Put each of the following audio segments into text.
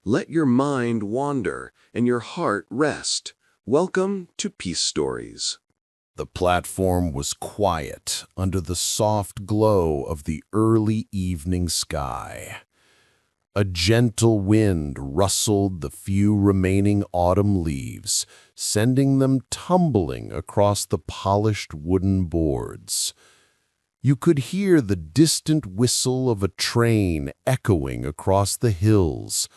Let your mind wander and your heart rest. Welcome to Peace Stories. The platform was quiet under the soft glow of the early evening sky. A gentle wind rustled the few remaining autumn leaves, sending them tumbling across the polished wooden boards. You could hear the distant whistle of a train echoing across the hills,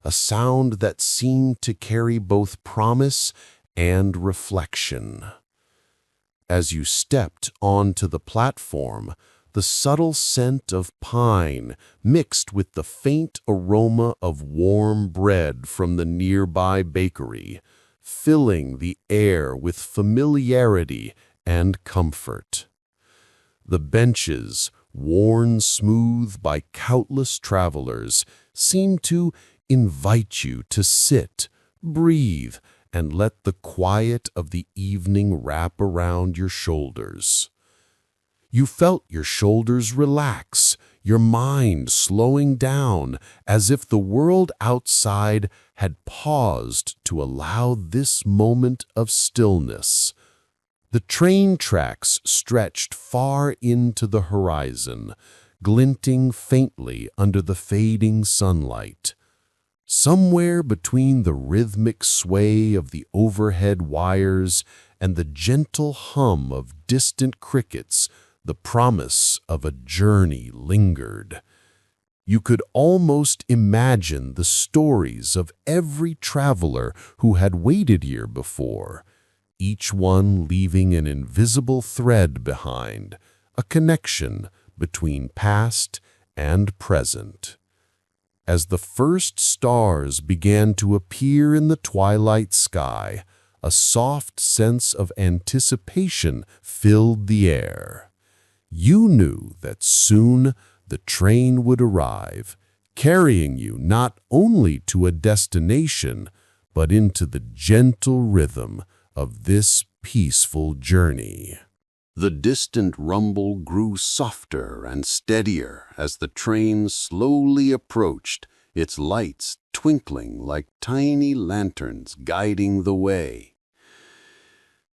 a sound that seemed to carry both promise and reflection. As you stepped onto the platform, the subtle scent of pine mixed with the faint aroma of warm bread from the nearby bakery, filling the air with familiarity and comfort. The benches, worn smooth by countless travelers, seemed to invite you to sit, breathe, and let the quiet of the evening wrap around your shoulders. You felt your shoulders relax, your mind slowing down, as if the world outside had paused to allow this moment of stillness. The train tracks stretched far into the horizon, glinting faintly under the fading sunlight. Somewhere between the rhythmic sway of the overhead wires and the gentle hum of distant crickets, the promise of a journey lingered. You could almost imagine the stories of every traveler who had waited here before, each one leaving an invisible thread behind, a connection between past and present. As the first stars began to appear in the twilight sky, a soft sense of anticipation filled the air. You knew that soon the train would arrive, carrying you not only to a destination, but into the gentle rhythm of this peaceful journey. The distant rumble grew softer and steadier as the train slowly approached, its lights twinkling like tiny lanterns guiding the way.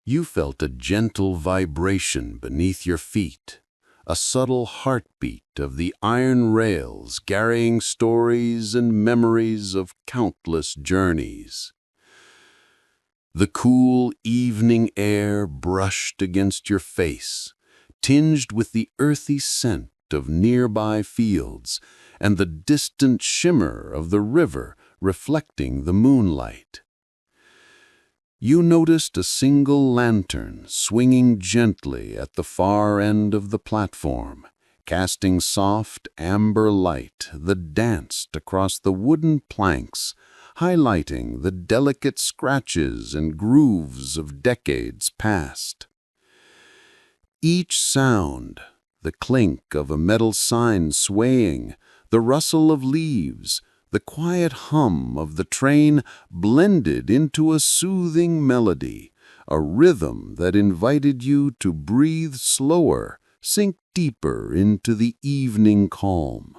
You felt a gentle vibration beneath your feet, a subtle heartbeat of the iron rails carrying stories and memories of countless journeys. The cool evening air brushed against your face, tinged with the earthy scent of nearby fields and the distant shimmer of the river reflecting the moonlight. You noticed a single lantern swinging gently at the far end of the platform, casting soft amber light that danced across the wooden planks, highlighting the delicate scratches and grooves of decades past. Each sound, the clink of a metal sign swaying, the rustle of leaves, the quiet hum of the train blended into a soothing melody, a rhythm that invited you to breathe slower, sink deeper into the evening calm.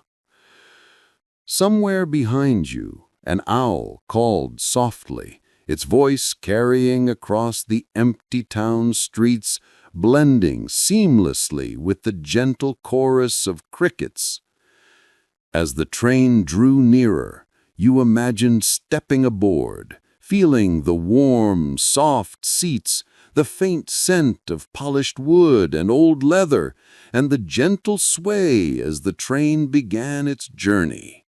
Somewhere behind you, an owl called softly, its voice carrying across the empty town streets, blending seamlessly with the gentle chorus of crickets. As the train drew nearer, you imagined stepping aboard, feeling the warm, soft seats, the faint scent of polished wood and old leather, and the gentle sway as the train began its journey.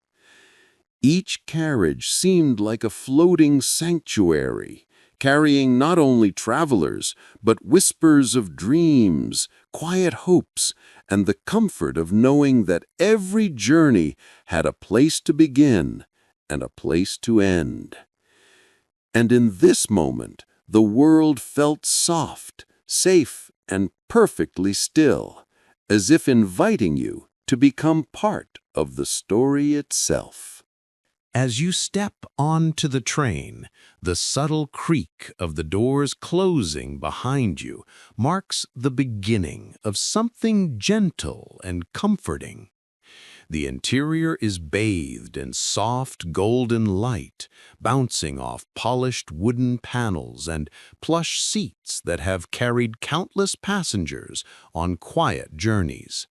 Each carriage seemed like a floating sanctuary, carrying not only travelers, but whispers of dreams, quiet hopes, and the comfort of knowing that every journey had a place to begin and a place to end. And in this moment, the world felt soft, safe, and perfectly still, as if inviting you to become part of the story itself. As you step onto the train, the subtle creak of the doors closing behind you marks the beginning of something gentle and comforting. The interior is bathed in soft golden light, bouncing off polished wooden panels and plush seats that have carried countless passengers on quiet journeys.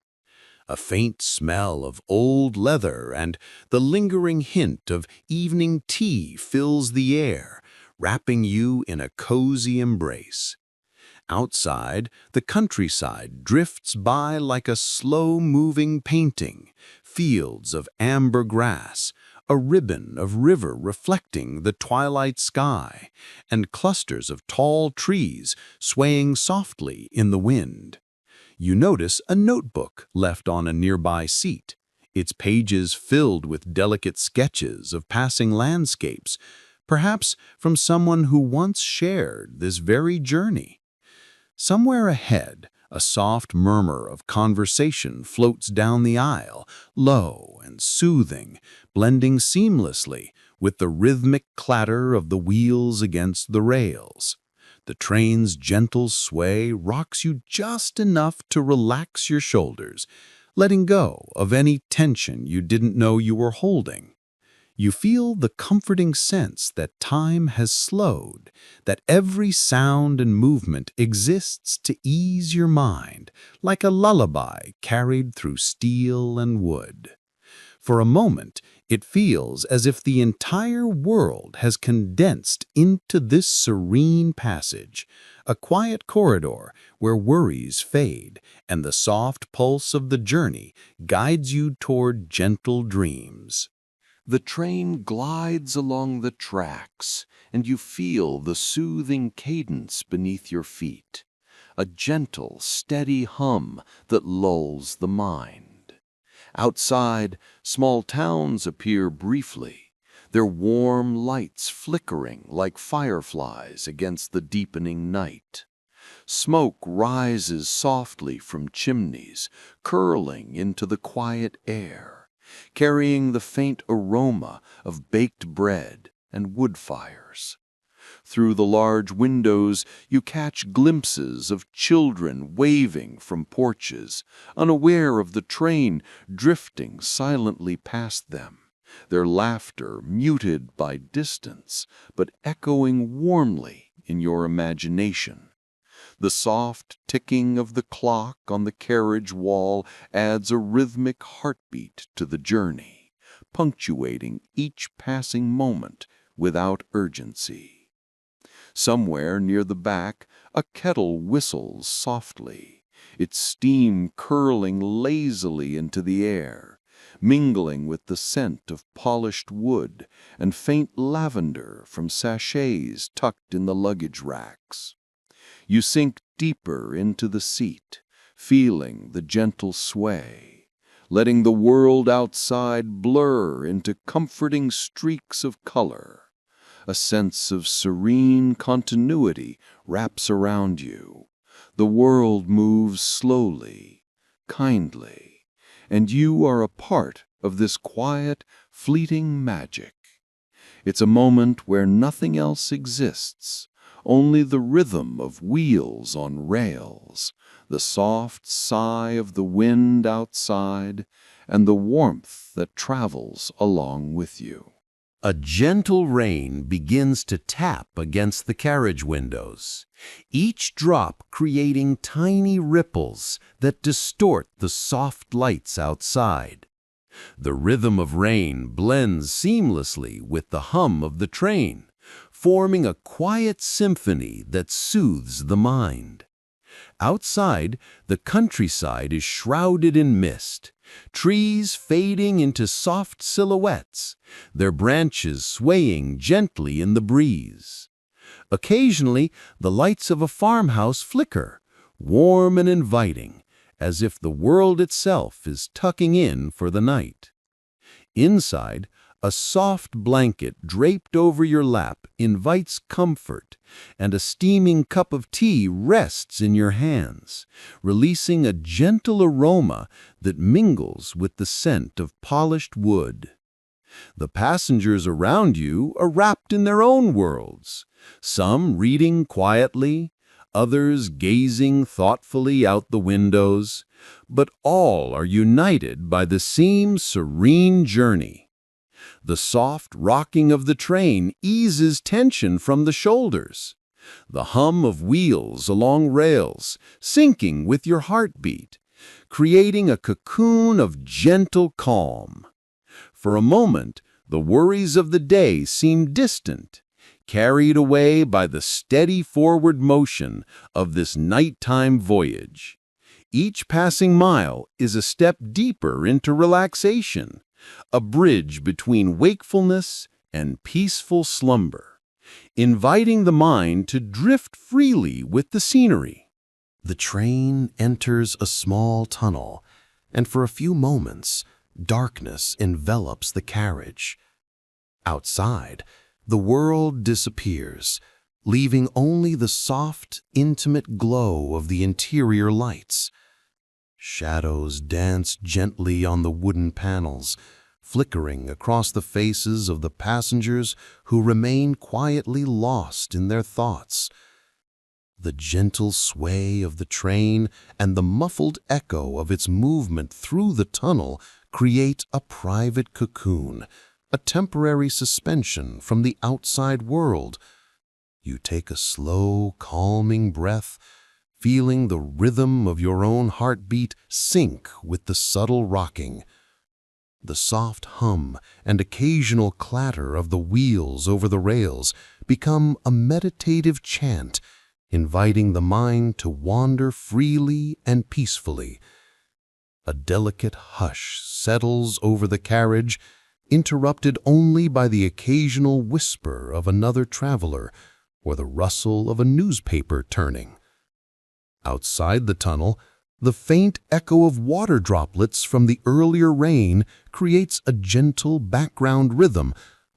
A faint smell of old leather and the lingering hint of evening tea fills the air, wrapping you in a cozy embrace. Outside, the countryside drifts by like a slow-moving painting, fields of amber grass, a ribbon of river reflecting the twilight sky, and clusters of tall trees swaying softly in the wind. You notice a notebook left on a nearby seat, its pages filled with delicate sketches of passing landscapes, perhaps from someone who once shared this very journey. Somewhere ahead, a soft murmur of conversation floats down the aisle, low and soothing, blending seamlessly with the rhythmic clatter of the wheels against the rails. The train's gentle sway rocks you just enough to relax your shoulders, letting go of any tension you didn't know you were holding. You feel the comforting sense that time has slowed, that every sound and movement exists to ease your mind, like a lullaby carried through steel and wood. For a moment, it feels as if the entire world has condensed into this serene passage, a quiet corridor where worries fade and the soft pulse of the journey guides you toward gentle dreams. The train glides along the tracks, and you feel the soothing cadence beneath your feet, a gentle, steady hum that lulls the mind. Outside, small towns appear briefly, their warm lights flickering like fireflies against the deepening night. Smoke rises softly from chimneys, curling into the quiet air, carrying the faint aroma of baked bread and wood fires. Through the large windows you catch glimpses of children waving from porches, unaware of the train drifting silently past them, their laughter muted by distance, but echoing warmly in your imagination. The soft ticking of the clock on the carriage wall adds a rhythmic heartbeat to the journey, punctuating each passing moment without urgency. Somewhere near the back, a kettle whistles softly, its steam curling lazily into the air, mingling with the scent of polished wood and faint lavender from sachets tucked in the luggage racks. You sink deeper into the seat, feeling the gentle sway, letting the world outside blur into comforting streaks of color. A sense of serene continuity wraps around you. The world moves slowly, kindly, and you are a part of this quiet, fleeting magic. It's a moment where nothing else exists, only the rhythm of wheels on rails, the soft sigh of the wind outside, and the warmth that travels along with you. A gentle rain begins to tap against the carriage windows, each drop creating tiny ripples that distort the soft lights outside. The rhythm of rain blends seamlessly with the hum of the train, forming a quiet symphony that soothes the mind. Outside, the countryside is shrouded in mist, trees fading into soft silhouettes, their branches swaying gently in the breeze. Occasionally, the lights of a farmhouse flicker, warm and inviting, as if the world itself is tucking in for the night. Inside, a soft blanket draped over your lap invites comfort, and a steaming cup of tea rests in your hands, releasing a gentle aroma that mingles with the scent of polished wood. The passengers around you are wrapped in their own worlds, some reading quietly, others gazing thoughtfully out the windows, but all are united by the same serene journey. The soft rocking of the train eases tension from the shoulders. The hum of wheels along rails, syncing with your heartbeat, creating a cocoon of gentle calm. For a moment, the worries of the day seem distant, carried away by the steady forward motion of this nighttime voyage. Each passing mile is a step deeper into relaxation, a bridge between wakefulness and peaceful slumber, inviting the mind to drift freely with the scenery. The train enters a small tunnel, and for a few moments, darkness envelops the carriage. Outside, the world disappears, leaving only the soft, intimate glow of the interior lights. Shadows dance gently on the wooden panels, flickering across the faces of the passengers who remain quietly lost in their thoughts. The gentle sway of the train and the muffled echo of its movement through the tunnel create a private cocoon, a temporary suspension from the outside world. You take a slow, calming breath, feeling the rhythm of your own heartbeat sync with the subtle rocking. The soft hum and occasional clatter of the wheels over the rails become a meditative chant, inviting the mind to wander freely and peacefully. A delicate hush settles over the carriage, interrupted only by the occasional whisper of another traveler or the rustle of a newspaper turning. Outside the tunnel, the faint echo of water droplets from the earlier rain creates a gentle background rhythm,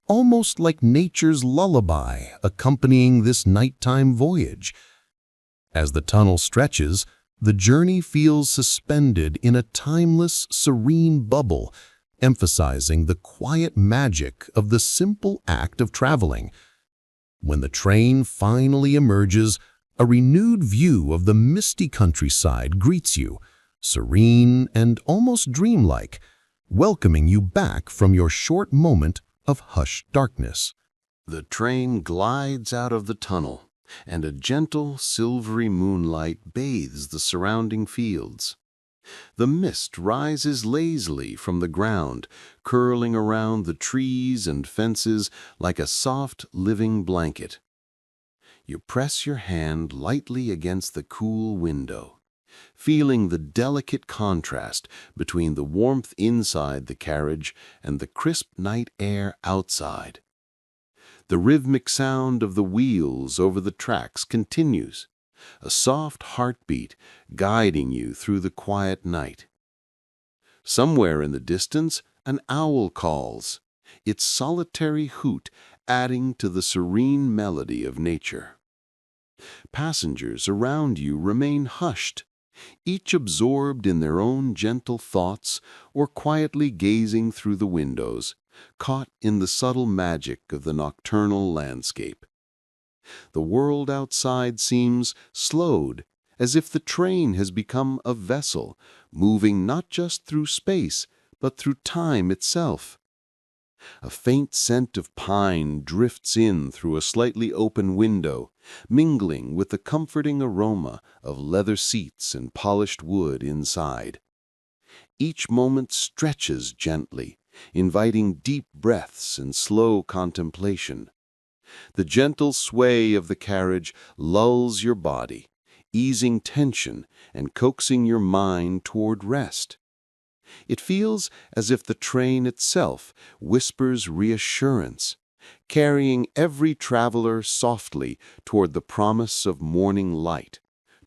almost like nature's lullaby accompanying this nighttime voyage. As the tunnel stretches, the journey feels suspended in a timeless, serene bubble, emphasizing the quiet magic of the simple act of traveling. When the train finally emerges, a renewed view of the misty countryside greets you, serene and almost dreamlike, welcoming you back from your short moment of hushed darkness. The train glides out of the tunnel, and a gentle, silvery moonlight bathes the surrounding fields. The mist rises lazily from the ground, curling around the trees and fences like a soft, living blanket. You press your hand lightly against the cool window, feeling the delicate contrast between the warmth inside the carriage and the crisp night air outside. The rhythmic sound of the wheels over the tracks continues, a soft heartbeat guiding you through the quiet night. Somewhere in the distance, an owl calls, its solitary hoot adding to the serene melody of nature. Passengers around you remain hushed, each absorbed in their own gentle thoughts or quietly gazing through the windows, caught in the subtle magic of the nocturnal landscape. The world outside seems slowed, as if the train has become a vessel, moving not just through space, but through time itself. A faint scent of pine drifts in through a slightly open window, mingling with the comforting aroma of leather seats and polished wood inside. Each moment stretches gently, inviting deep breaths and slow contemplation. The gentle sway of the carriage lulls your body, easing tension and coaxing your mind toward rest. It feels as if the train itself whispers reassurance, carrying every traveler softly toward the promise of morning light,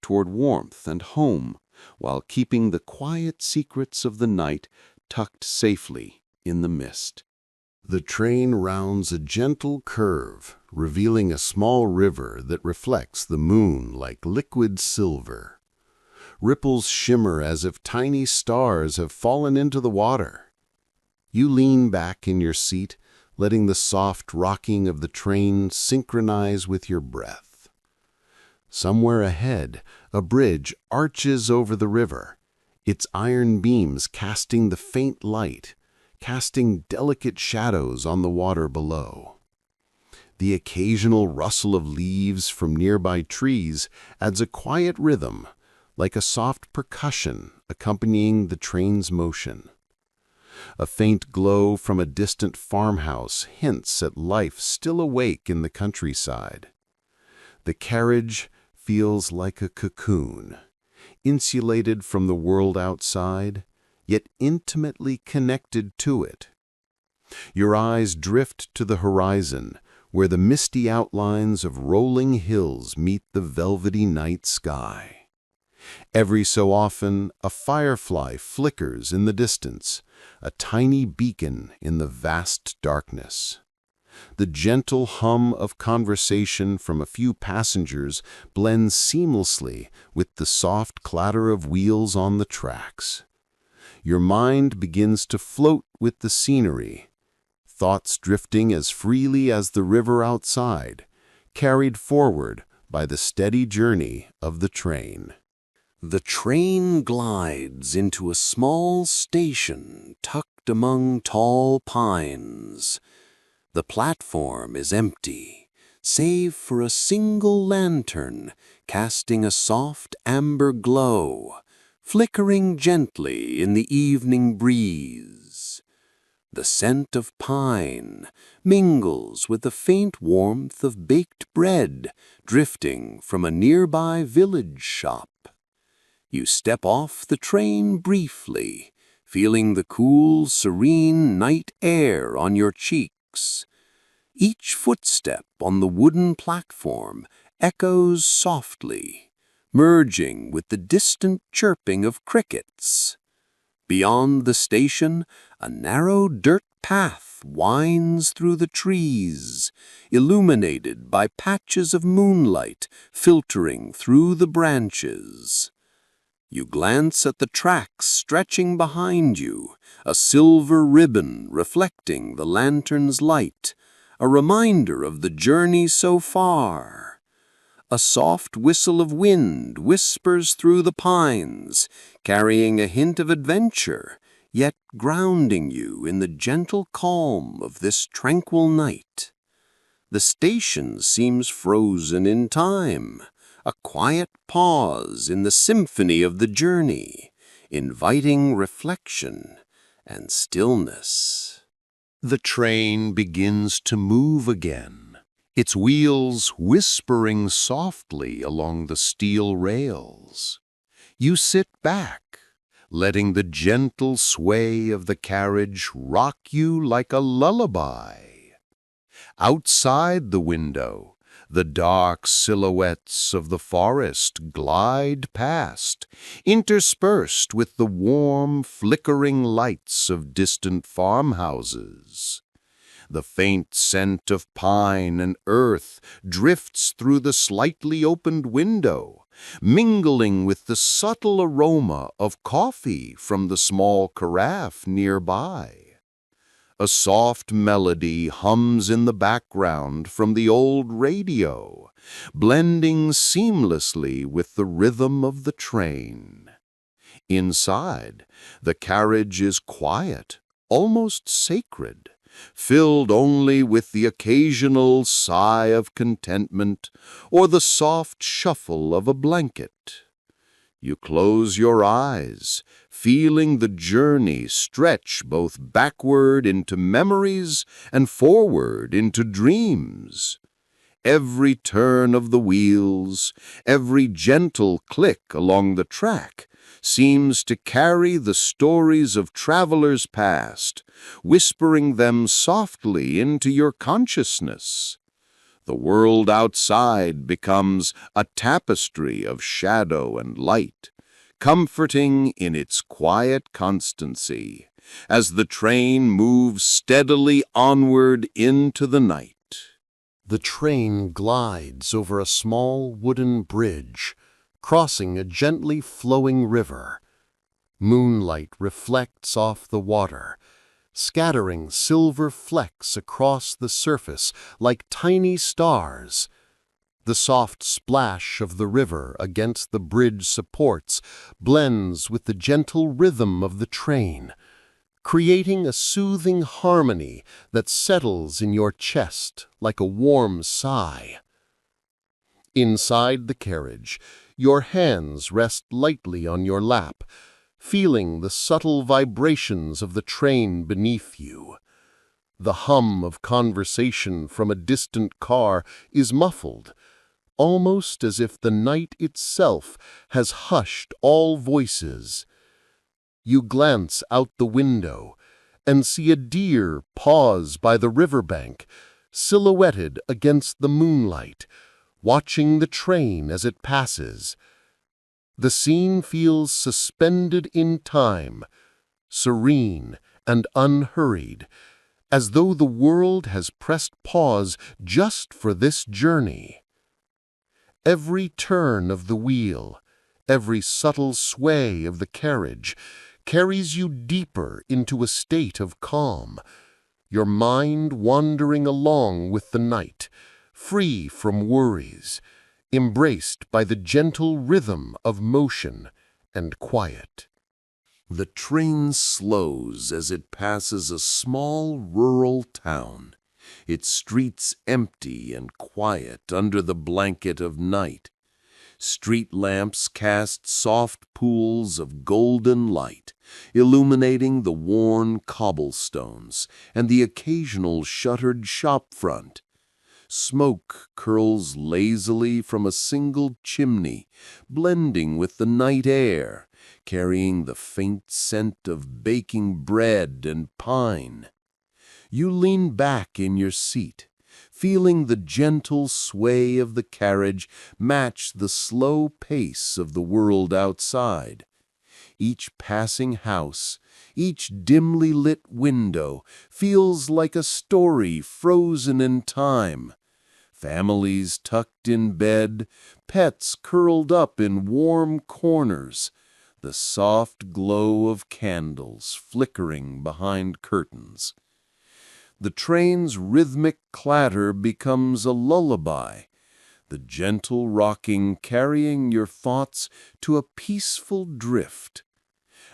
toward warmth and home, while keeping the quiet secrets of the night tucked safely in the mist. The train rounds a gentle curve, revealing a small river that reflects the moon like liquid silver. Ripples shimmer as if tiny stars have fallen into the water. You lean back in your seat, letting the soft rocking of the train synchronize with your breath. Somewhere ahead, a bridge arches over the river, its iron beams casting the faint light, casting delicate shadows on the water below. The occasional rustle of leaves from nearby trees adds a quiet rhythm, like a soft percussion accompanying the train's motion. A faint glow from a distant farmhouse hints at life still awake in the countryside. The carriage feels like a cocoon, insulated from the world outside, yet intimately connected to it. Your eyes drift to the horizon, where the misty outlines of rolling hills meet the velvety night sky. Every so often, a firefly flickers in the distance, a tiny beacon in the vast darkness. The gentle hum of conversation from a few passengers blends seamlessly with the soft clatter of wheels on the tracks. Your mind begins to float with the scenery, thoughts drifting as freely as the river outside, carried forward by the steady journey of the train. The train glides into a small station tucked among tall pines. The platform is empty, save for a single lantern casting a soft amber glow, flickering gently in the evening breeze. The scent of pine mingles with the faint warmth of baked bread drifting from a nearby village shop. You step off the train briefly, feeling the cool, serene night air on your cheeks. Each footstep on the wooden platform echoes softly, merging with the distant chirping of crickets. Beyond the station, a narrow dirt path winds through the trees, illuminated by patches of moonlight filtering through the branches. You glance at the tracks stretching behind you, a silver ribbon reflecting the lantern's light, a reminder of the journey so far. A soft whistle of wind whispers through the pines, carrying a hint of adventure, yet grounding you in the gentle calm of this tranquil night. The station seems frozen in time, a quiet pause in the symphony of the journey, inviting reflection and stillness. The train begins to move again, its wheels whispering softly along the steel rails. You sit back, letting the gentle sway of the carriage rock you like a lullaby. Outside the window, the dark silhouettes of the forest glide past, interspersed with the warm, flickering lights of distant farmhouses. The faint scent of pine and earth drifts through the slightly opened window, mingling with the subtle aroma of coffee from the small carafe nearby. A soft melody hums in the background from the old radio, blending seamlessly with the rhythm of the train. Inside, the carriage is quiet, almost sacred, filled only with the occasional sigh of contentment or the soft shuffle of a blanket. You close your eyes, feeling the journey stretch both backward into memories and forward into dreams. Every turn of the wheels, every gentle click along the track seems to carry the stories of travelers past, whispering them softly into your consciousness. The world outside becomes a tapestry of shadow and light, comforting in its quiet constancy, as the train moves steadily onward into the night. The train glides over a small wooden bridge, crossing a gently flowing river. Moonlight reflects off the water, scattering silver flecks across the surface like tiny stars. The soft splash of the river against the bridge supports blends with the gentle rhythm of the train, creating a soothing harmony that settles in your chest like a warm sigh. Inside the carriage, your hands rest lightly on your lap, feeling the subtle vibrations of the train beneath you. The hum of conversation from a distant car is muffled, almost as if the night itself has hushed all voices. You glance out the window and see a deer pause by the riverbank, silhouetted against the moonlight, watching the train as it passes. The scene feels suspended in time, serene and unhurried, as though the world has pressed pause just for this journey. Every turn of the wheel, every subtle sway of the carriage carries you deeper into a state of calm, your mind wandering along with the night, free from worries, embraced by the gentle rhythm of motion and quiet. The train slows as it passes a small rural town, its streets empty and quiet under the blanket of night. Street lamps cast soft pools of golden light, illuminating the worn cobblestones and the occasional shuttered shop front. Smoke curls lazily from a single chimney, blending with the night air, carrying the faint scent of baking bread and pine. You lean back in your seat, feeling the gentle sway of the carriage match the slow pace of the world outside. Each passing house, each dimly lit window feels like a story frozen in time. Families tucked in bed, pets curled up in warm corners, the soft glow of candles flickering behind curtains. The train's rhythmic clatter becomes a lullaby, the gentle rocking carrying your thoughts to a peaceful drift.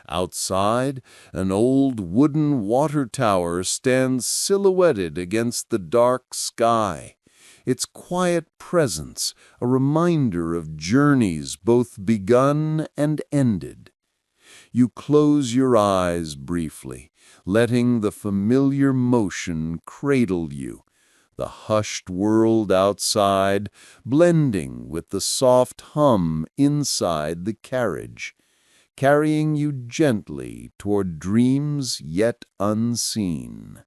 Outside, an old wooden water tower stands silhouetted against the dark sky, its quiet presence a reminder of journeys both begun and ended. You close your eyes briefly, letting the familiar motion cradle you, the hushed world outside blending with the soft hum inside the carriage, carrying you gently toward dreams yet unseen.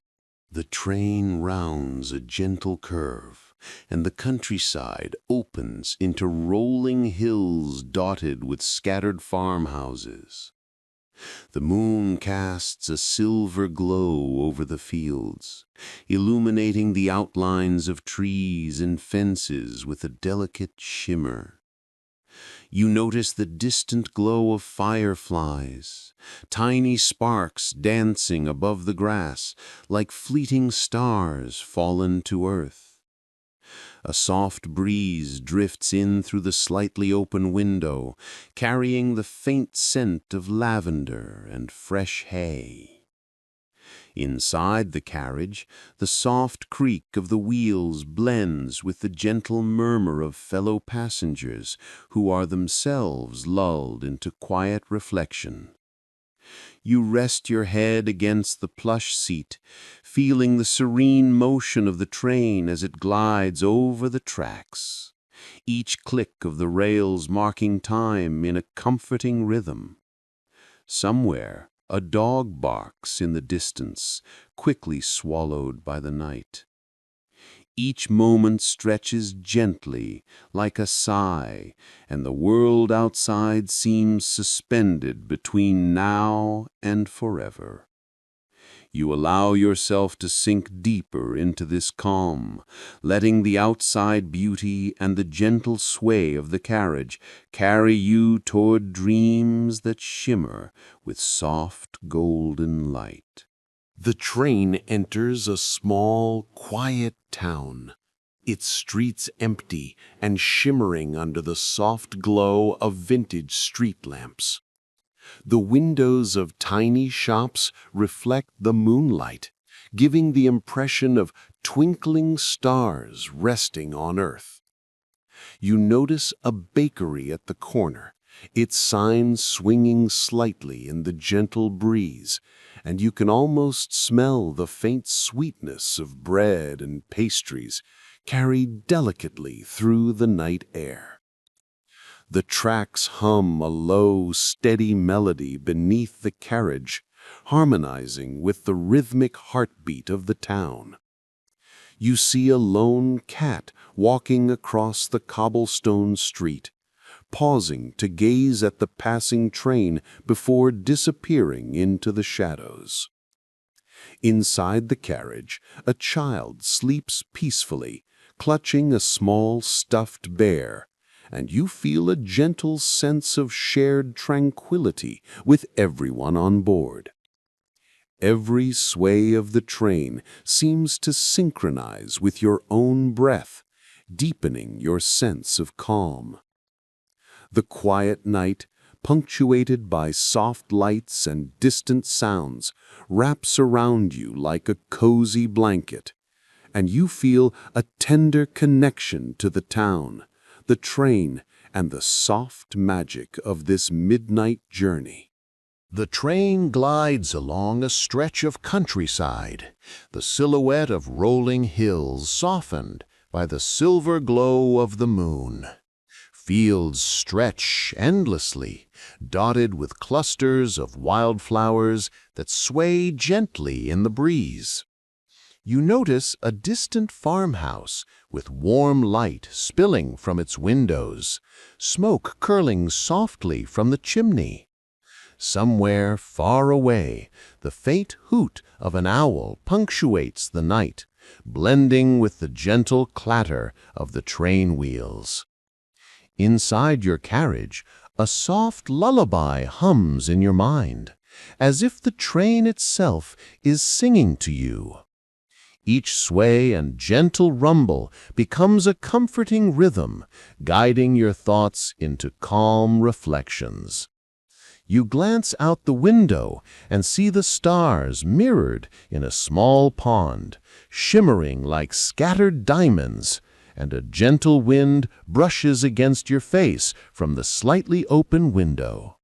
The train rounds a gentle curve, and the countryside opens into rolling hills dotted with scattered farmhouses. The moon casts a silver glow over the fields, illuminating the outlines of trees and fences with a delicate shimmer. You notice the distant glow of fireflies, tiny sparks dancing above the grass like fleeting stars fallen to earth. A soft breeze drifts in through the slightly open window, carrying the faint scent of lavender and fresh hay. Inside the carriage, the soft creak of the wheels blends with the gentle murmur of fellow passengers who are themselves lulled into quiet reflection. You rest your head against the plush seat, feeling the serene motion of the train as it glides over the tracks, each click of the rails marking time in a comforting rhythm. Somewhere, a dog barks in the distance, quickly swallowed by the night. Each moment stretches gently, like a sigh, and the world outside seems suspended between now and forever. You allow yourself to sink deeper into this calm, letting the outside beauty and the gentle sway of the carriage carry you toward dreams that shimmer with soft golden light. The train enters a small, quiet town, its streets empty and shimmering under the soft glow of vintage street lamps. The windows of tiny shops reflect the moonlight, giving the impression of twinkling stars resting on earth. You notice a bakery at the corner, its sign swinging slightly in the gentle breeze, and you can almost smell the faint sweetness of bread and pastries carried delicately through the night air. The tracks hum a low, steady melody beneath the carriage, harmonizing with the rhythmic heartbeat of the town. You see a lone cat walking across the cobblestone street, pausing to gaze at the passing train before disappearing into the shadows. Inside the carriage, a child sleeps peacefully, clutching a small stuffed bear, and you feel a gentle sense of shared tranquility with everyone on board. Every sway of the train seems to synchronize with your own breath, deepening your sense of calm. The quiet night, punctuated by soft lights and distant sounds, wraps around you like a cozy blanket, and you feel a tender connection to the town, the train, and the soft magic of this midnight journey. The train glides along a stretch of countryside, the silhouette of rolling hills softened by the silver glow of the moon. Fields stretch endlessly, dotted with clusters of wildflowers that sway gently in the breeze. You notice a distant farmhouse with warm light spilling from its windows, smoke curling softly from the chimney. Somewhere far away, the faint hoot of an owl punctuates the night, blending with the gentle clatter of the train wheels. Inside your carriage, a soft lullaby hums in your mind, as if the train itself is singing to you. Each sway and gentle rumble becomes a comforting rhythm, guiding your thoughts into calm reflections. You glance out the window and see the stars mirrored in a small pond, shimmering like scattered diamonds, and a gentle wind brushes against your face from the slightly open window.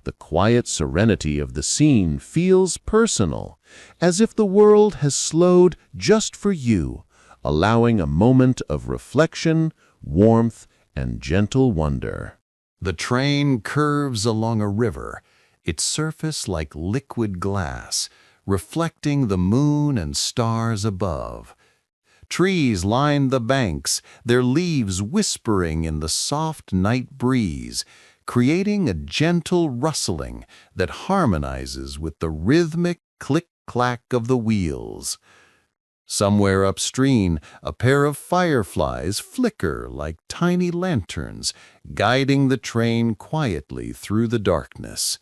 The quiet serenity of the scene feels personal, as if the world has slowed just for you, allowing a moment of reflection, warmth, and gentle wonder. The train curves along a river, its surface like liquid glass, reflecting the moon and stars above. Trees line the banks, their leaves whispering in the soft night breeze, creating a gentle rustling that harmonizes with the rhythmic click-clack of the wheels. Somewhere upstream, a pair of fireflies flicker like tiny lanterns, guiding the train quietly through the darkness.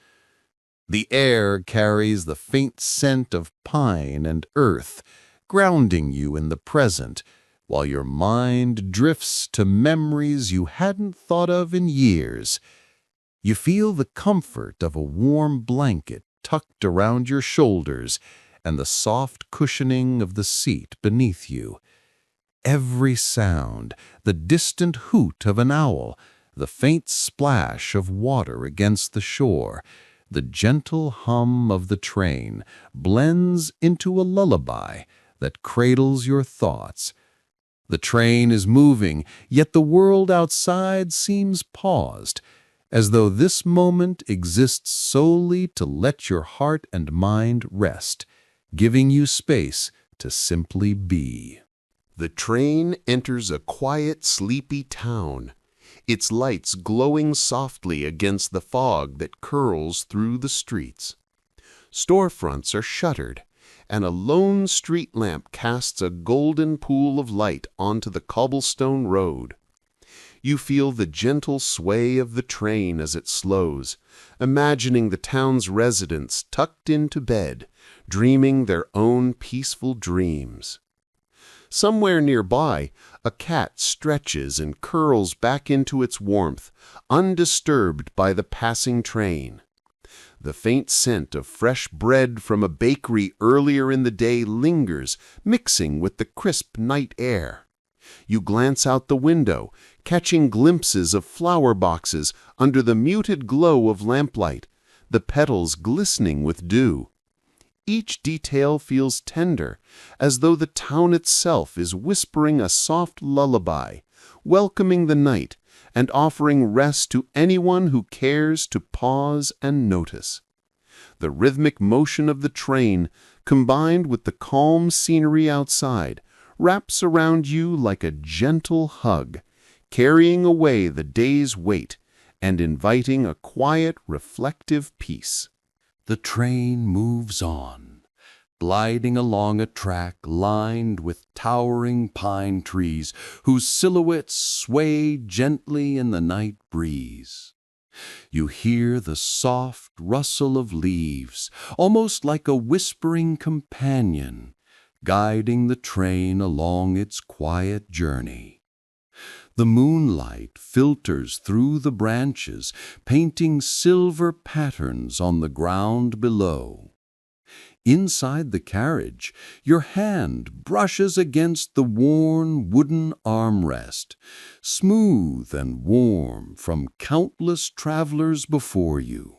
The air carries the faint scent of pine and earth, grounding you in the present, while your mind drifts to memories you hadn't thought of in years. You feel the comfort of a warm blanket tucked around your shoulders and the soft cushioning of the seat beneath you. Every sound, the distant hoot of an owl, the faint splash of water against the shore, the gentle hum of the train, blends into a lullaby that cradles your thoughts. The train is moving, yet the world outside seems paused, as though this moment exists solely to let your heart and mind rest, giving you space to simply be. The train enters a quiet, sleepy town, its lights glowing softly against the fog that curls through the streets. Storefronts are shuttered, and a lone street lamp casts a golden pool of light onto the cobblestone road. You feel the gentle sway of the train as it slows, imagining the town's residents tucked into bed, dreaming their own peaceful dreams. Somewhere nearby, a cat stretches and curls back into its warmth, undisturbed by the passing train. The faint scent of fresh bread from a bakery earlier in the day lingers, mixing with the crisp night air. You glance out the window, catching glimpses of flower boxes under the muted glow of lamplight, the petals glistening with dew. Each detail feels tender, as though the town itself is whispering a soft lullaby, welcoming the night and offering rest to anyone who cares to pause and notice. The rhythmic motion of the train, combined with the calm scenery outside, wraps around you like a gentle hug, carrying away the day's weight and inviting a quiet, reflective peace. The train moves on, gliding along a track lined with towering pine trees whose silhouettes sway gently in the night breeze. You hear the soft rustle of leaves, almost like a whispering companion, guiding the train along its quiet journey. The moonlight filters through the branches, painting silver patterns on the ground below. Inside the carriage, your hand brushes against the worn wooden armrest, smooth and warm from countless travelers before you.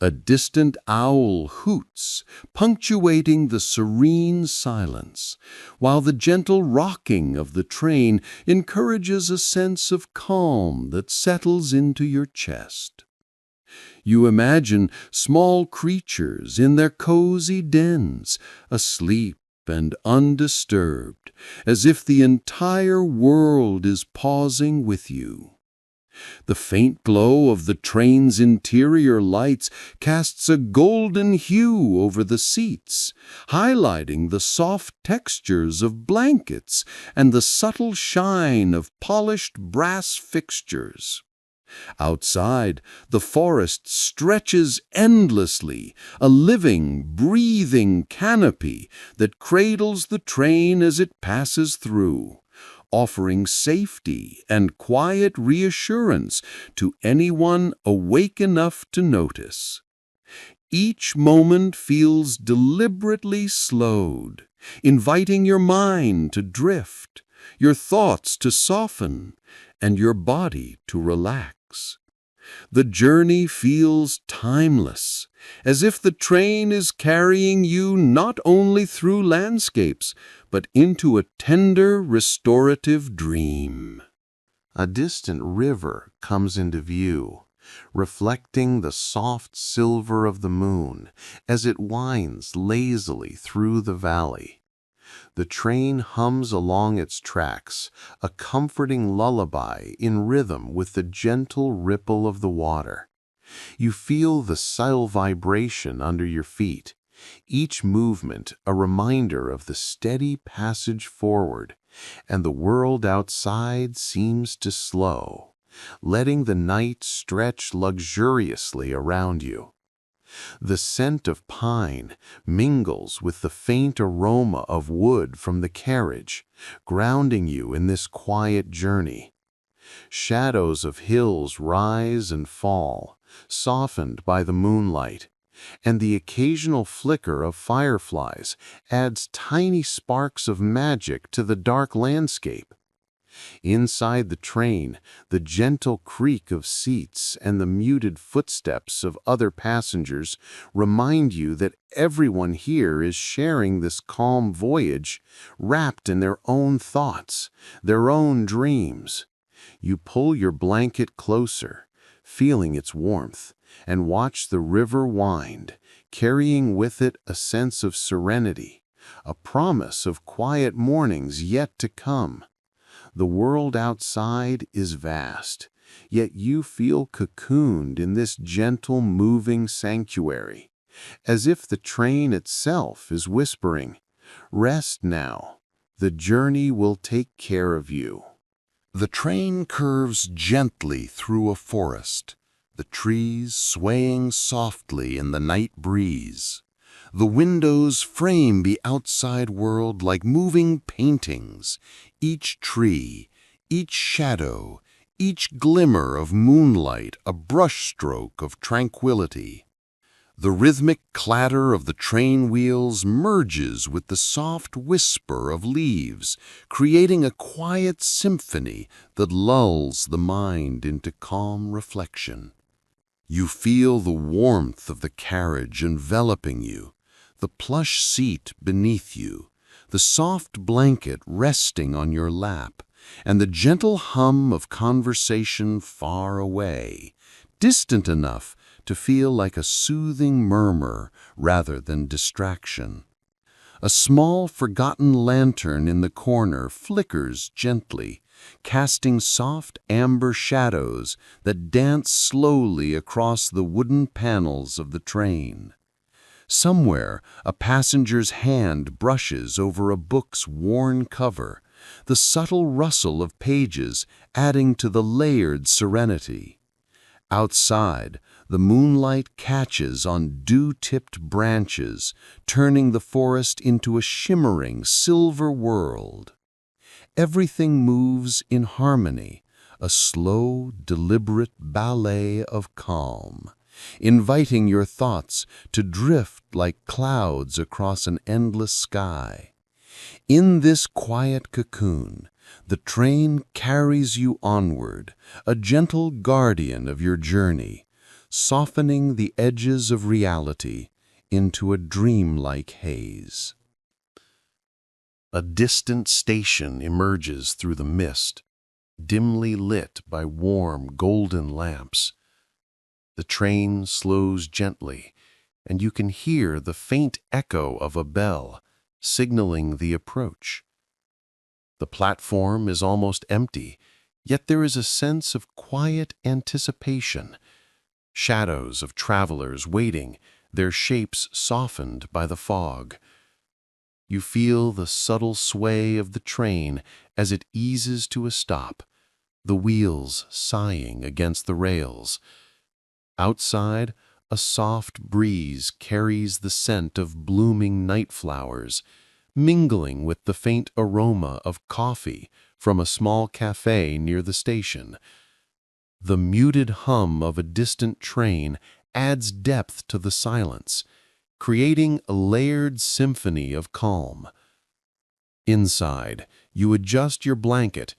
A distant owl hoots, punctuating the serene silence, while the gentle rocking of the train encourages a sense of calm that settles into your chest. You imagine small creatures in their cozy dens, asleep and undisturbed, as if the entire world is pausing with you. The faint glow of the train's interior lights casts a golden hue over the seats, highlighting the soft textures of blankets and the subtle shine of polished brass fixtures. Outside, the forest stretches endlessly, a living, breathing canopy that cradles the train as it passes through, offering safety and quiet reassurance to anyone awake enough to notice. Each moment feels deliberately slowed, inviting your mind to drift, your thoughts to soften, and your body to relax. The journey feels timeless, as if the train is carrying you not only through landscapes, but into a tender, restorative dream. A distant river comes into view, reflecting the soft silver of the moon as it winds lazily through the valley. The train hums along its tracks, a comforting lullaby in rhythm with the gentle ripple of the water. You feel the subtle vibration under your feet, each movement a reminder of the steady passage forward, and the world outside seems to slow, letting the night stretch luxuriously around you. The scent of pine mingles with the faint aroma of wood from the carriage, grounding you in this quiet journey. Shadows of hills rise and fall, softened by the moonlight, and the occasional flicker of fireflies adds tiny sparks of magic to the dark landscape. Inside the train, the gentle creak of seats and the muted footsteps of other passengers remind you that everyone here is sharing this calm voyage, wrapped in their own thoughts, their own dreams. You pull your blanket closer, feeling its warmth, and watch the river wind, carrying with it a sense of serenity, a promise of quiet mornings yet to come. The world outside is vast, yet you feel cocooned in this gentle, moving sanctuary, as if the train itself is whispering, "Rest now, the journey will take care of you." The train curves gently through a forest, the trees swaying softly in the night breeze. The windows frame the outside world like moving paintings. Each tree, each shadow, each glimmer of moonlight a brushstroke of tranquility. The rhythmic clatter of the train wheels merges with the soft whisper of leaves, creating a quiet symphony that lulls the mind into calm reflection. You feel the warmth of the carriage enveloping you, the plush seat beneath you, the soft blanket resting on your lap, and the gentle hum of conversation far away, distant enough to feel like a soothing murmur rather than distraction. A small forgotten lantern in the corner flickers gently, casting soft amber shadows that dance slowly across the wooden panels of the train. Somewhere, a passenger's hand brushes over a book's worn cover, the subtle rustle of pages adding to the layered serenity. Outside, the moonlight catches on dew-tipped branches, turning the forest into a shimmering silver world. Everything moves in harmony, a slow, deliberate ballet of calm, inviting your thoughts to drift like clouds across an endless sky. In this quiet cocoon, the train carries you onward, a gentle guardian of your journey, softening the edges of reality into a dreamlike haze. A distant station emerges through the mist, dimly lit by warm, golden lamps. The train slows gently, and you can hear the faint echo of a bell, signaling the approach. The platform is almost empty, yet there is a sense of quiet anticipation. Shadows of travelers waiting, their shapes softened by the fog. You feel the subtle sway of the train as it eases to a stop, the wheels sighing against the rails. Outside, a soft breeze carries the scent of blooming night flowers, mingling with the faint aroma of coffee from a small cafe near the station. The muted hum of a distant train adds depth to the silence, creating a layered symphony of calm. Inside, you adjust your blanket,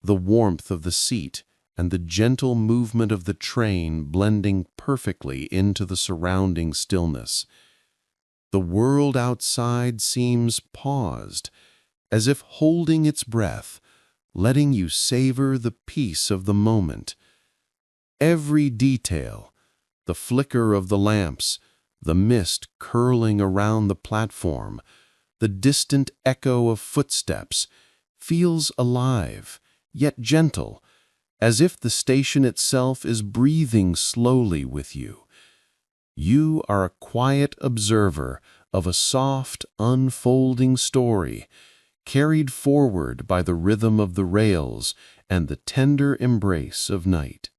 the warmth of the seat and the gentle movement of the train blending perfectly into the surrounding stillness. The world outside seems paused, as if holding its breath, letting you savor the peace of the moment. Every detail, the flicker of the lamps, the mist curling around the platform, the distant echo of footsteps, feels alive, yet gentle, as if the station itself is breathing slowly with you. You are a quiet observer of a soft, unfolding story, carried forward by the rhythm of the rails and the tender embrace of night.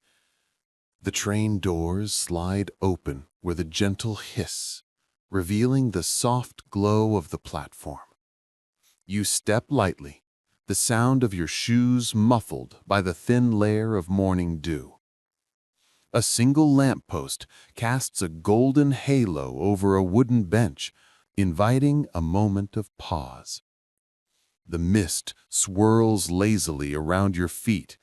The train doors slide open with a gentle hiss, revealing the soft glow of the platform. You step lightly, the sound of your shoes muffled by the thin layer of morning dew. A single lamppost casts a golden halo over a wooden bench, inviting a moment of pause. The mist swirls lazily around your feet,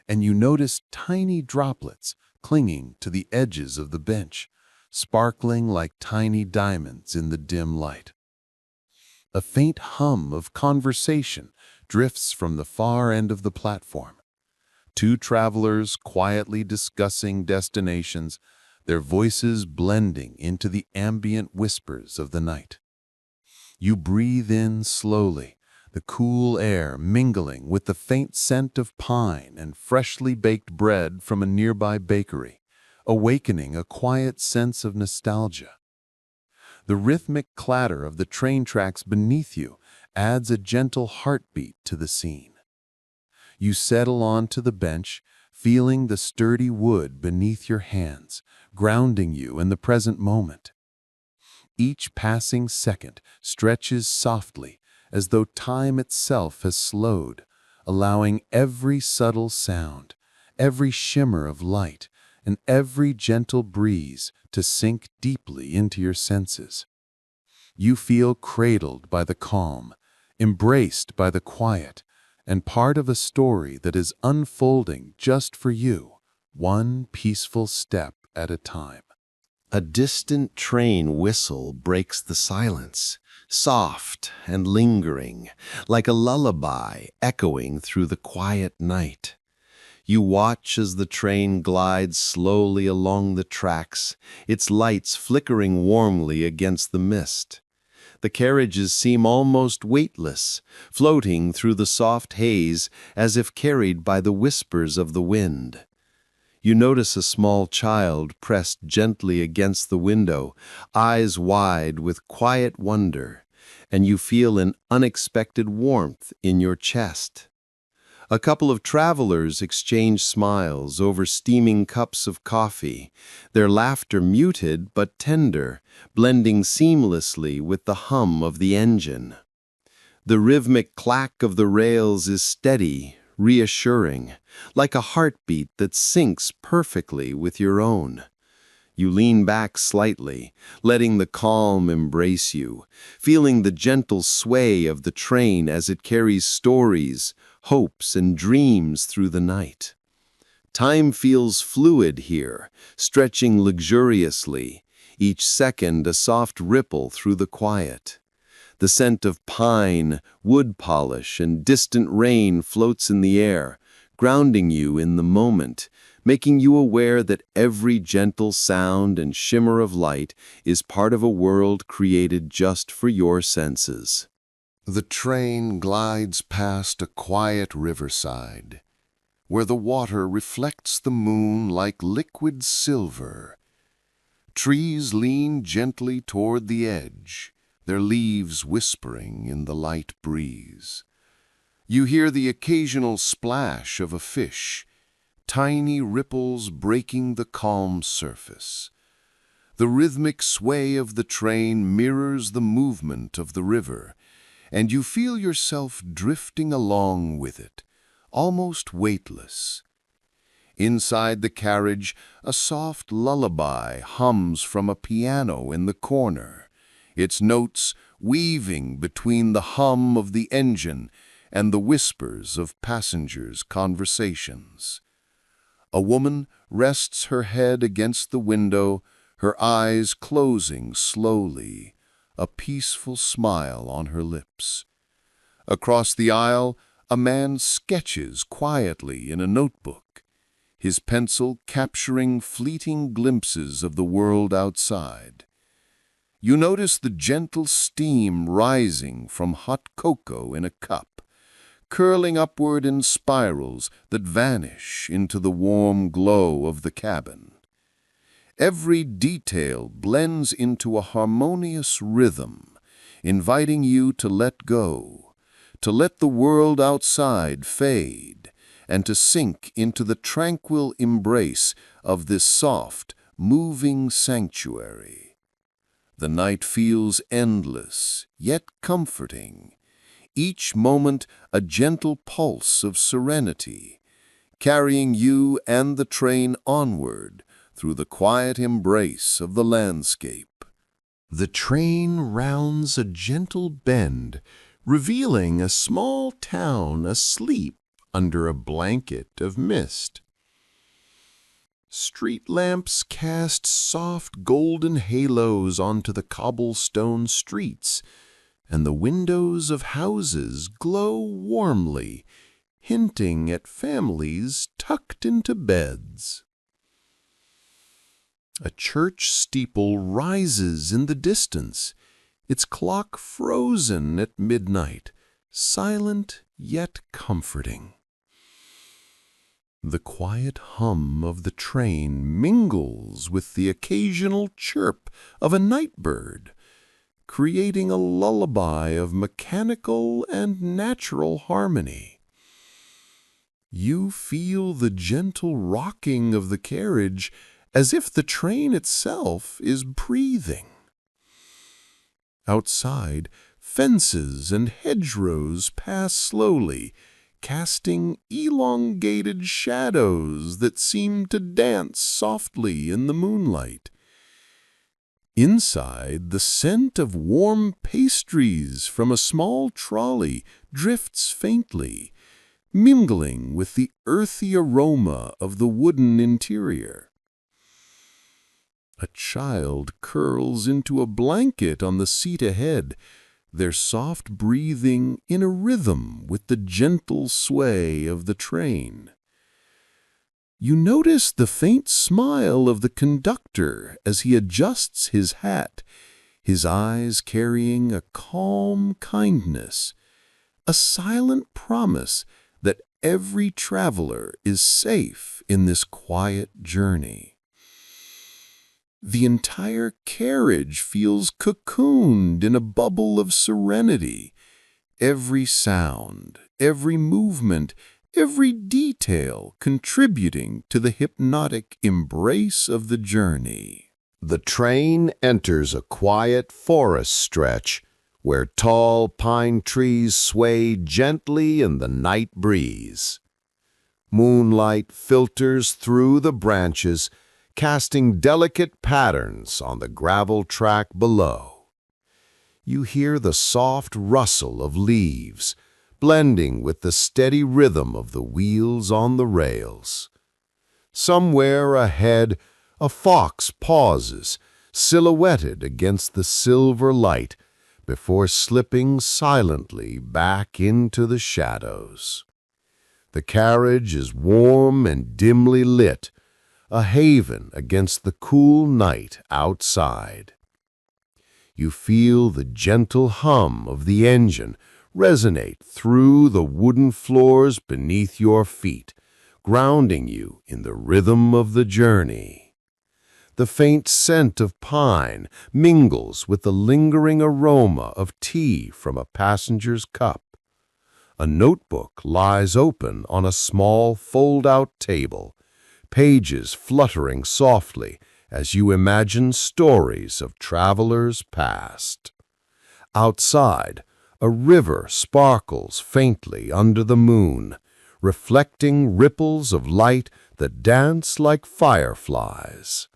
and you notice tiny droplets clinging to the edges of the bench, sparkling like tiny diamonds in the dim light. A faint hum of conversation drifts from the far end of the platform. Two travelers quietly discussing destinations, their voices blending into the ambient whispers of the night. You breathe in slowly, the cool air mingling with the faint scent of pine and freshly baked bread from a nearby bakery, awakening a quiet sense of nostalgia. The rhythmic clatter of the train tracks beneath you adds a gentle heartbeat to the scene. You settle onto the bench, feeling the sturdy wood beneath your hands, grounding you in the present moment. Each passing second stretches softly, as though time itself has slowed, allowing every subtle sound, every shimmer of light, and every gentle breeze to sink deeply into your senses. You feel cradled by the calm, embraced by the quiet, and part of a story that is unfolding just for you, one peaceful step at a time. A distant train whistle breaks the silence, soft and lingering, like a lullaby echoing through the quiet night. You watch as the train glides slowly along the tracks, its lights flickering warmly against the mist. The carriages seem almost weightless, floating through the soft haze as if carried by the whispers of the wind. You notice a small child pressed gently against the window, eyes wide with quiet wonder, and you feel an unexpected warmth in your chest. A couple of travelers exchange smiles over steaming cups of coffee, their laughter muted but tender, blending seamlessly with the hum of the engine. The rhythmic clack of the rails is steady, reassuring, like a heartbeat that syncs perfectly with your own. You lean back slightly, letting the calm embrace you, feeling the gentle sway of the train as it carries stories, hopes, and dreams through the night. Time feels fluid here, stretching luxuriously, each second a soft ripple through the quiet. The scent of pine, wood polish, and distant rain floats in the air, grounding you in the moment, making you aware that every gentle sound and shimmer of light is part of a world created just for your senses. The train glides past a quiet riverside, where the water reflects the moon like liquid silver. Trees lean gently toward the edge, their leaves whispering in the light breeze. You hear the occasional splash of a fish, tiny ripples breaking the calm surface. The rhythmic sway of the train mirrors the movement of the river, and you feel yourself drifting along with it, almost weightless. Inside the carriage, a soft lullaby hums from a piano in the corner, its notes weaving between the hum of the engine and the whispers of passengers' conversations. A woman rests her head against the window, her eyes closing slowly, a peaceful smile on her lips. Across the aisle, a man sketches quietly in a notebook, his pencil capturing fleeting glimpses of the world outside. You notice the gentle steam rising from hot cocoa in a cup, curling upward in spirals that vanish into the warm glow of the cabin. Every detail blends into a harmonious rhythm, inviting you to let go, to let the world outside fade, and to sink into the tranquil embrace of this soft, moving sanctuary. The night feels endless, yet comforting, each moment a gentle pulse of serenity, carrying you and the train onward through the quiet embrace of the landscape. The train rounds a gentle bend, revealing a small town asleep under a blanket of mist. Street lamps cast soft golden halos onto the cobblestone streets, and the windows of houses glow warmly, hinting at families tucked into beds. A church steeple rises in the distance, its clock frozen at midnight, silent yet comforting. The quiet hum of the train mingles with the occasional chirp of a night bird, creating a lullaby of mechanical and natural harmony. You feel the gentle rocking of the carriage as if the train itself is breathing. Outside, fences and hedgerows pass slowly, casting elongated shadows that seem to dance softly in the moonlight. Inside, the scent of warm pastries from a small trolley drifts faintly, mingling with the earthy aroma of the wooden interior. A child curls into a blanket on the seat ahead, their soft breathing in a rhythm with the gentle sway of the train. You notice the faint smile of the conductor as he adjusts his hat, his eyes carrying a calm kindness, a silent promise that every traveler is safe in this quiet journey. The entire carriage feels cocooned in a bubble of serenity. Every sound, every movement, every detail contributing to the hypnotic embrace of the journey. The train enters a quiet forest stretch where tall pine trees sway gently in the night breeze. Moonlight filters through the branches, casting delicate patterns on the gravel track below. You hear the soft rustle of leaves, blending with the steady rhythm of the wheels on the rails. Somewhere ahead, a fox pauses, silhouetted against the silver light, before slipping silently back into the shadows. The carriage is warm and dimly lit, a haven against the cool night outside. You feel the gentle hum of the engine resonate through the wooden floors beneath your feet, grounding you in the rhythm of the journey. The faint scent of pine mingles with the lingering aroma of tea from a passenger's cup. A notebook lies open on a small fold-out table, pages fluttering softly as you imagine stories of travelers past. Outside, a river sparkles faintly under the moon, reflecting ripples of light that dance like fireflies.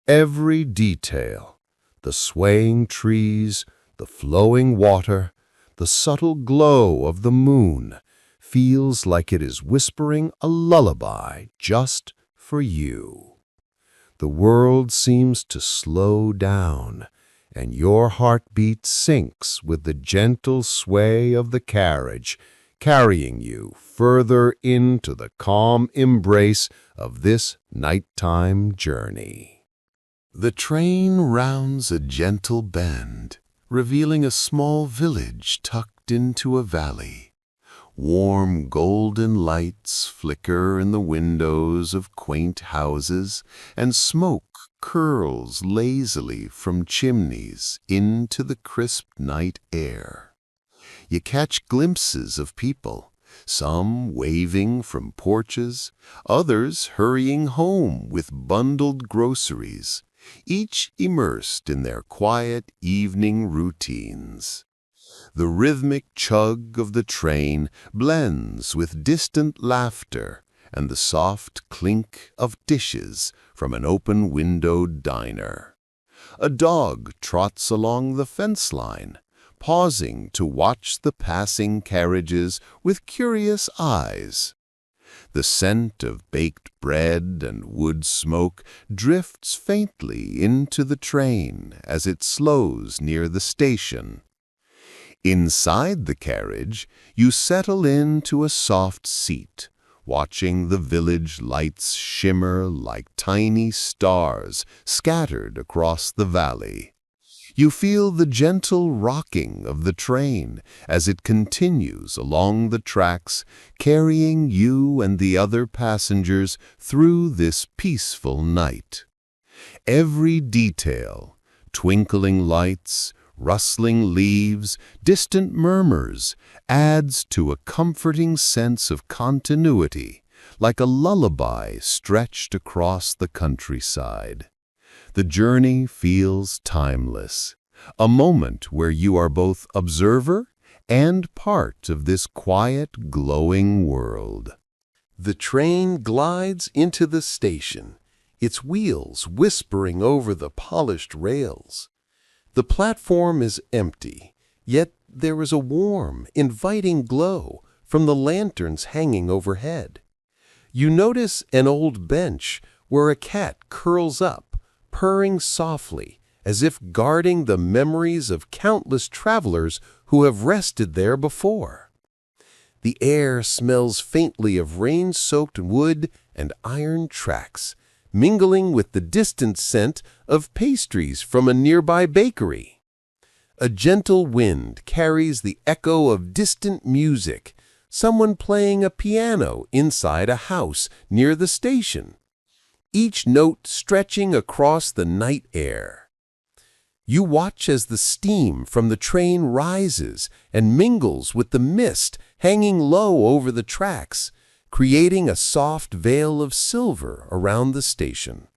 Every detail, the swaying trees, the flowing water, the subtle glow of the moon, feels like it is whispering a lullaby just for you. The world seems to slow down, and your heartbeat syncs with the gentle sway of the carriage, carrying you further into the calm embrace of this nighttime journey. The train rounds a gentle bend, revealing a small village tucked into a valley. Warm golden lights flicker in the windows of quaint houses, and smoke curls lazily from chimneys into the crisp night air. You catch glimpses of people, some waving from porches, others hurrying home with bundled groceries, each immersed in their quiet evening routines. The rhythmic chug of the train blends with distant laughter and the soft clink of dishes from an open-windowed diner. A dog trots along the fence line, pausing to watch the passing carriages with curious eyes. The scent of baked bread and wood smoke drifts faintly into the train as it slows near the station. Inside the carriage, you settle into a soft seat, watching the village lights shimmer like tiny stars scattered across the valley. You feel the gentle rocking of the train as it continues along the tracks, carrying you and the other passengers through this peaceful night. Every detail, twinkling lights, rustling leaves, distant murmurs, adds to a comforting sense of continuity, like a lullaby stretched across the countryside. The journey feels timeless, a moment where you are both observer and part of this quiet, glowing world. The train glides into the station, its wheels whispering over the polished rails. The platform is empty, yet there is a warm, inviting glow from the lanterns hanging overhead. You notice an old bench where a cat curls up, purring softly, as if guarding the memories of countless travelers who have rested there before. The air smells faintly of rain-soaked wood and iron tracks, mingling with the distant scent of pastries from a nearby bakery. A gentle wind carries the echo of distant music, someone playing a piano inside a house near the station, each note stretching across the night air. You watch as the steam from the train rises and mingles with the mist hanging low over the tracks, creating a soft veil of silver around the station.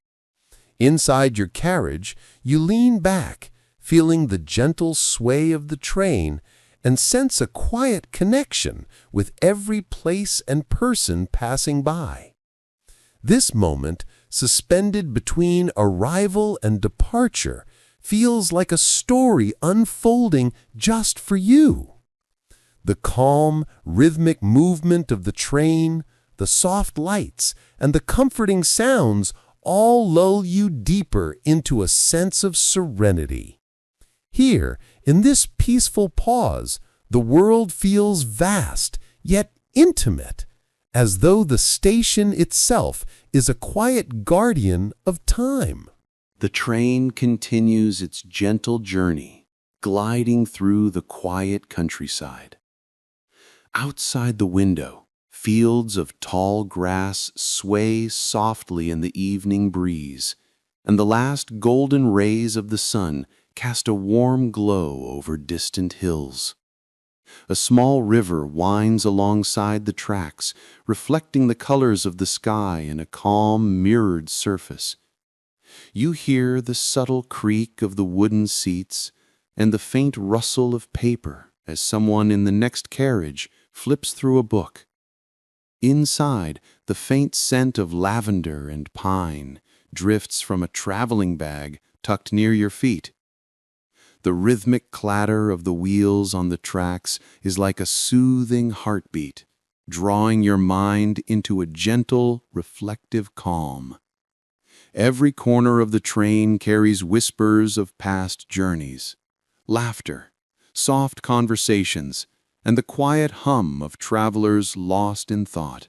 Inside your carriage, you lean back, feeling the gentle sway of the train, and sense a quiet connection with every place and person passing by. This moment, suspended between arrival and departure, feels like a story unfolding just for you. The calm, rhythmic movement of the train, the soft lights, and the comforting sounds all lull you deeper into a sense of serenity. Here, in this peaceful pause, the world feels vast, yet intimate, as though the station itself is a quiet guardian of time. The train continues its gentle journey, gliding through the quiet countryside. Outside the window, fields of tall grass sway softly in the evening breeze, and the last golden rays of the sun cast a warm glow over distant hills. A small river winds alongside the tracks, reflecting the colors of the sky in a calm, mirrored surface. You hear the subtle creak of the wooden seats and the faint rustle of paper as someone in the next carriage flips through a book. Inside, the faint scent of lavender and pine drifts from a traveling bag tucked near your feet. The rhythmic clatter of the wheels on the tracks is like a soothing heartbeat, drawing your mind into a gentle, reflective calm. Every corner of the train carries whispers of past journeys, laughter, soft conversations, and the quiet hum of travelers lost in thought.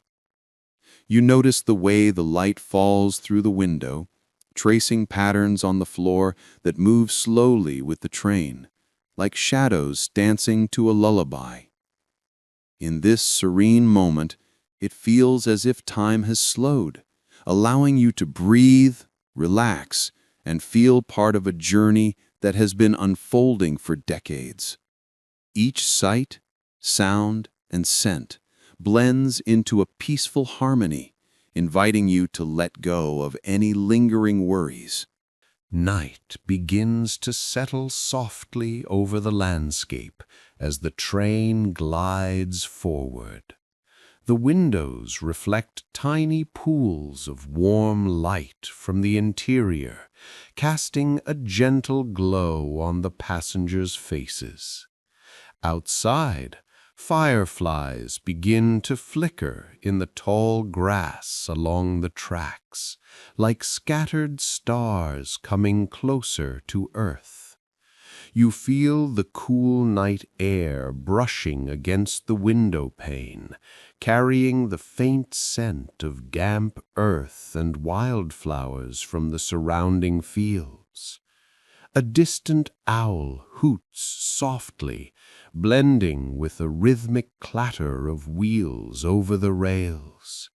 You notice the way the light falls through the window, tracing patterns on the floor that move slowly with the train, like shadows dancing to a lullaby. In this serene moment, it feels as if time has slowed, allowing you to breathe, relax, and feel part of a journey that has been unfolding for decades. Each sight, sound, and scent blends into a peaceful harmony, inviting you to let go of any lingering worries. Night begins to settle softly over the landscape as the train glides forward. The windows reflect tiny pools of warm light from the interior, casting a gentle glow on the passengers' faces. Outside, fireflies begin to flicker in the tall grass along the tracks, like scattered stars coming closer to Earth. You feel the cool night air brushing against the window pane, carrying the faint scent of damp earth and wildflowers from the surrounding fields. A distant owl hoots softly, blending with a rhythmic clatter of wheels over the rails.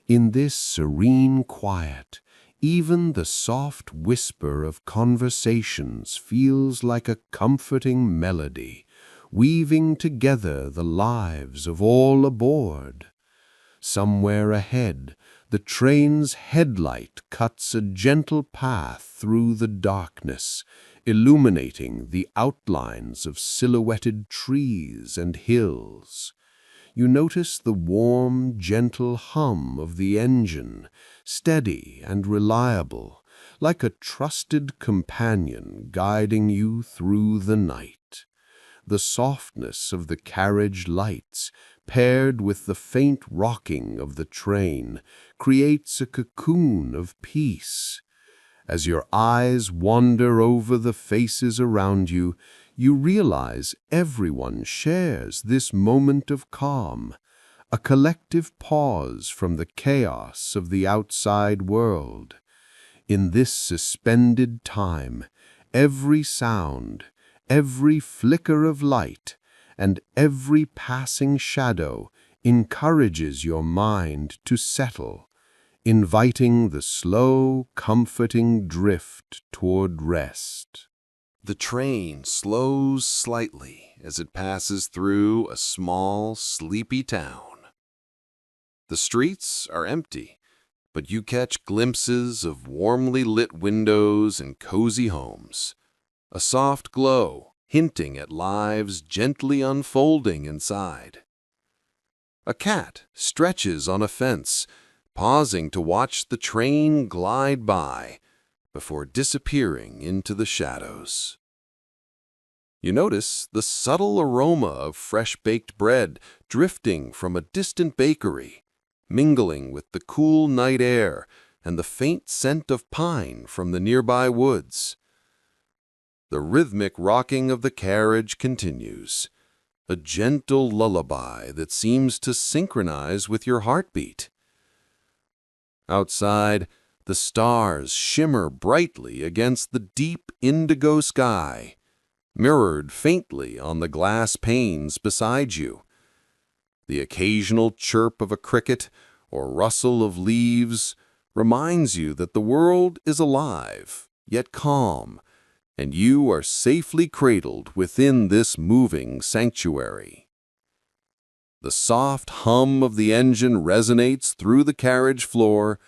In this serene quiet, even the soft whisper of conversations feels like a comforting melody, weaving together the lives of all aboard. Somewhere ahead, the train's headlight cuts a gentle path through the darkness, illuminating the outlines of silhouetted trees and hills. You notice the warm, gentle hum of the engine, steady and reliable, like a trusted companion guiding you through the night. The softness of the carriage lights, paired with the faint rocking of the train, creates a cocoon of peace. As your eyes wander over the faces around you, you realize everyone shares this moment of calm, a collective pause from the chaos of the outside world. In this suspended time, every sound, every flicker of light, and every passing shadow encourages your mind to settle, inviting the slow, comforting drift toward rest. The train slows slightly as it passes through a small, sleepy town. The streets are empty, but you catch glimpses of warmly lit windows and cozy homes, a soft glow hinting at lives gently unfolding inside. A cat stretches on a fence, pausing to watch the train glide by before disappearing into the shadows. You notice the subtle aroma of fresh-baked bread drifting from a distant bakery, mingling with the cool night air and the faint scent of pine from the nearby woods. The rhythmic rocking of the carriage continues, a gentle lullaby that seems to synchronize with your heartbeat. Outside, the stars shimmer brightly against the deep indigo sky, mirrored faintly on the glass panes beside you. The occasional chirp of a cricket or rustle of leaves reminds you that the world is alive, yet calm, and you are safely cradled within this moving sanctuary. The soft hum of the engine resonates through the carriage floor,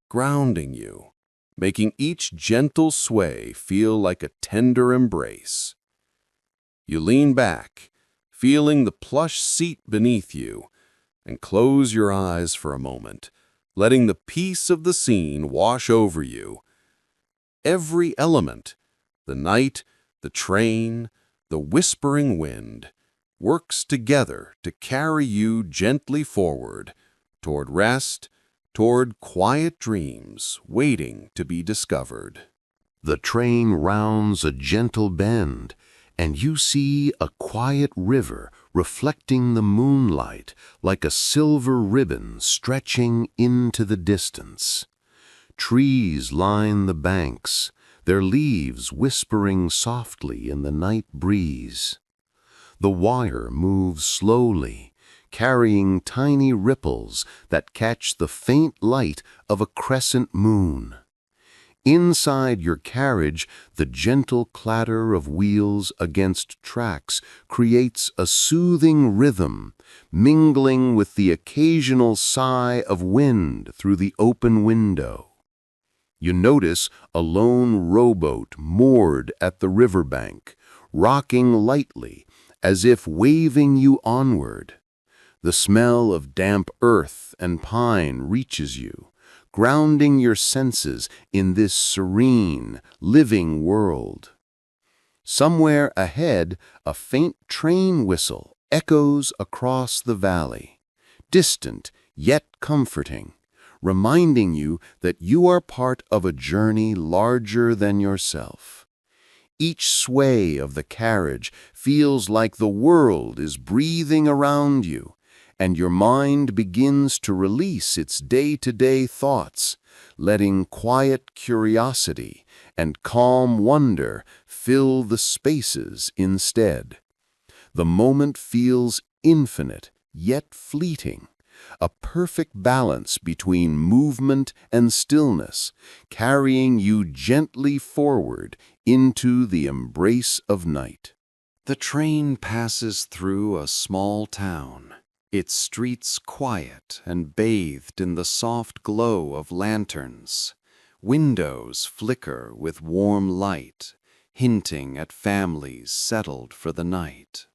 grounding you, making each gentle sway feel like a tender embrace. You lean back, feeling the plush seat beneath you, and close your eyes for a moment, letting the peace of the scene wash over you. Every element, the night, the train, the whispering wind, works together to carry you gently forward, toward rest, toward quiet dreams waiting to be discovered. The train rounds a gentle bend, and you see a quiet river reflecting the moonlight like a silver ribbon stretching into the distance. Trees line the banks, their leaves whispering softly in the night breeze. The wire moves slowly, carrying tiny ripples that catch the faint light of a crescent moon. Inside your carriage, the gentle clatter of wheels against tracks creates a soothing rhythm, mingling with the occasional sigh of wind through the open window. You notice a lone rowboat moored at the riverbank, rocking lightly as if waving you onward. The smell of damp earth and pine reaches you, grounding your senses in this serene, living world. Somewhere ahead, a faint train whistle echoes across the valley, distant yet comforting, reminding you that you are part of a journey larger than yourself. Each sway of the carriage feels like the world is breathing around you, and your mind begins to release its day-to-day thoughts, letting quiet curiosity and calm wonder fill the spaces instead. The moment feels infinite, yet fleeting, a perfect balance between movement and stillness, carrying you gently forward into the embrace of night. The train passes through a small town, its streets quiet and bathed in the soft glow of lanterns. Windows flicker with warm light, hinting at families settled for the night.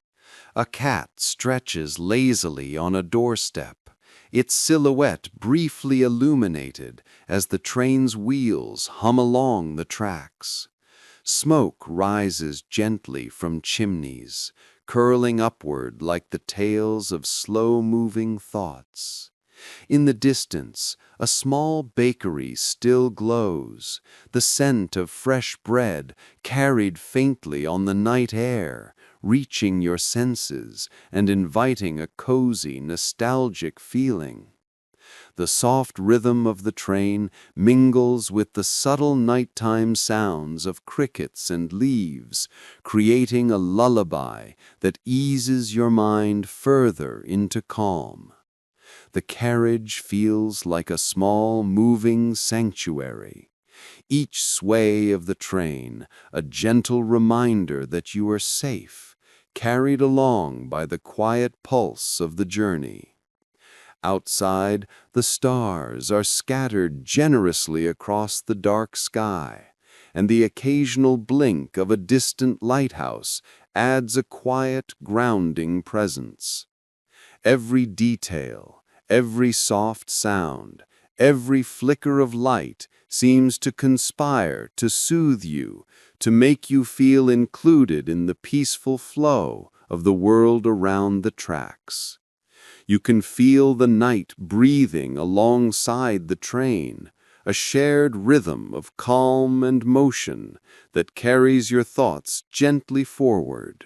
A cat stretches lazily on a doorstep, its silhouette briefly illuminated as the train's wheels hum along the tracks. Smoke rises gently from chimneys, curling upward like the tails of slow-moving thoughts. In the distance, a small bakery still glows, the scent of fresh bread carried faintly on the night air, reaching your senses and inviting a cozy, nostalgic feeling. The soft rhythm of the train mingles with the subtle nighttime sounds of crickets and leaves, creating a lullaby that eases your mind further into calm. The carriage feels like a small, moving sanctuary. Each sway of the train, a gentle reminder that you are safe, carried along by the quiet pulse of the journey. Outside, the stars are scattered generously across the dark sky, and the occasional blink of a distant lighthouse adds a quiet, grounding presence. Every detail, every soft sound, every flicker of light seems to conspire to soothe you, to make you feel included in the peaceful flow of the world around the tracks. You can feel the night breathing alongside the train, a shared rhythm of calm and motion that carries your thoughts gently forward.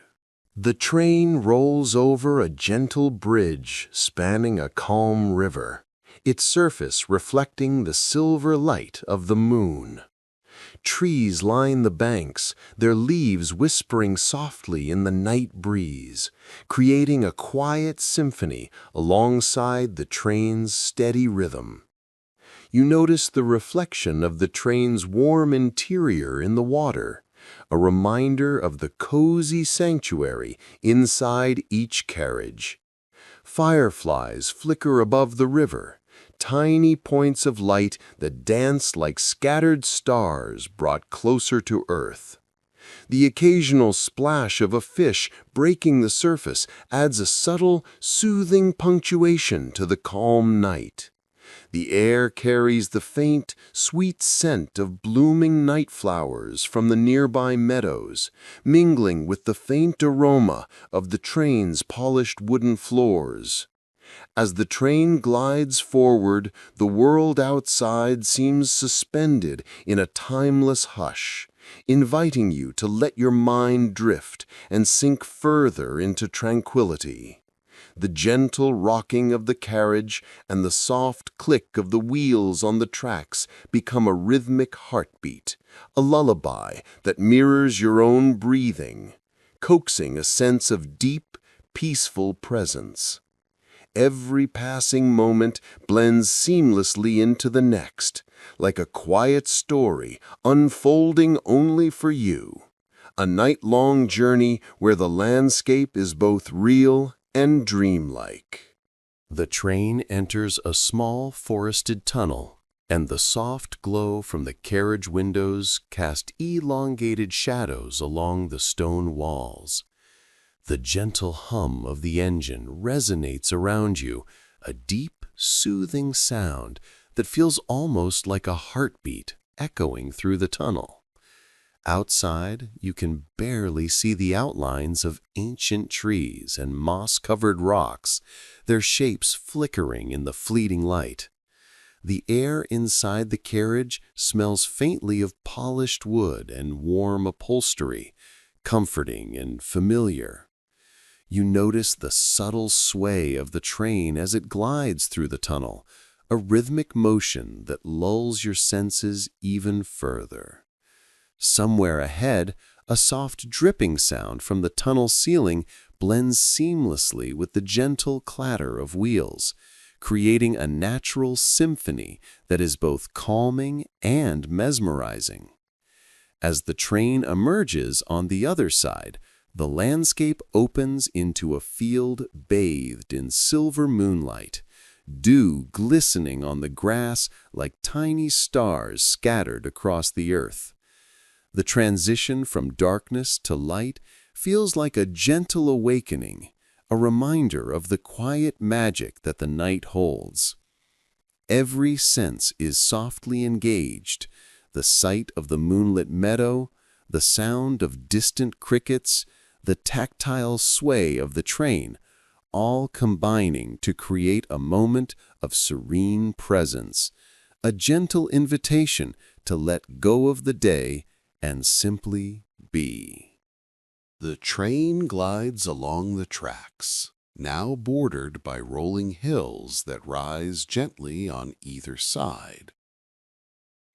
The train rolls over a gentle bridge spanning a calm river, its surface reflecting the silver light of the moon. Trees line the banks, their leaves whispering softly in the night breeze, creating a quiet symphony alongside the train's steady rhythm. You notice the reflection of the train's warm interior in the water, a reminder of the cozy sanctuary inside each carriage. Fireflies flicker above the river, tiny points of light that dance like scattered stars brought closer to earth. The occasional splash of a fish breaking the surface adds a subtle, soothing punctuation to the calm night. The air carries the faint, sweet scent of blooming night flowers from the nearby meadows, mingling with the faint aroma of the train's polished wooden floors. As the train glides forward, the world outside seems suspended in a timeless hush, inviting you to let your mind drift and sink further into tranquility. The gentle rocking of the carriage and the soft click of the wheels on the tracks become a rhythmic heartbeat, a lullaby that mirrors your own breathing, coaxing a sense of deep, peaceful presence. Every passing moment blends seamlessly into the next, like a quiet story unfolding only for you. A night-long journey where the landscape is both real and dreamlike. The train enters a small forested tunnel, and the soft glow from the carriage windows cast elongated shadows along the stone walls. The gentle hum of the engine resonates around you, a deep, soothing sound that feels almost like a heartbeat echoing through the tunnel. Outside, you can barely see the outlines of ancient trees and moss-covered rocks, their shapes flickering in the fleeting light. The air inside the carriage smells faintly of polished wood and warm upholstery, comforting and familiar. You notice the subtle sway of the train as it glides through the tunnel, a rhythmic motion that lulls your senses even further. Somewhere ahead, a soft dripping sound from the tunnel ceiling blends seamlessly with the gentle clatter of wheels, creating a natural symphony that is both calming and mesmerizing. As the train emerges on the other side, the landscape opens into a field bathed in silver moonlight, dew glistening on the grass like tiny stars scattered across the earth. The transition from darkness to light feels like a gentle awakening, a reminder of the quiet magic that the night holds. Every sense is softly engaged: the sight of the moonlit meadow, the sound of distant crickets, the tactile sway of the train, all combining to create a moment of serene presence, a gentle invitation to let go of the day and simply be. The train glides along the tracks, now bordered by rolling hills that rise gently on either side.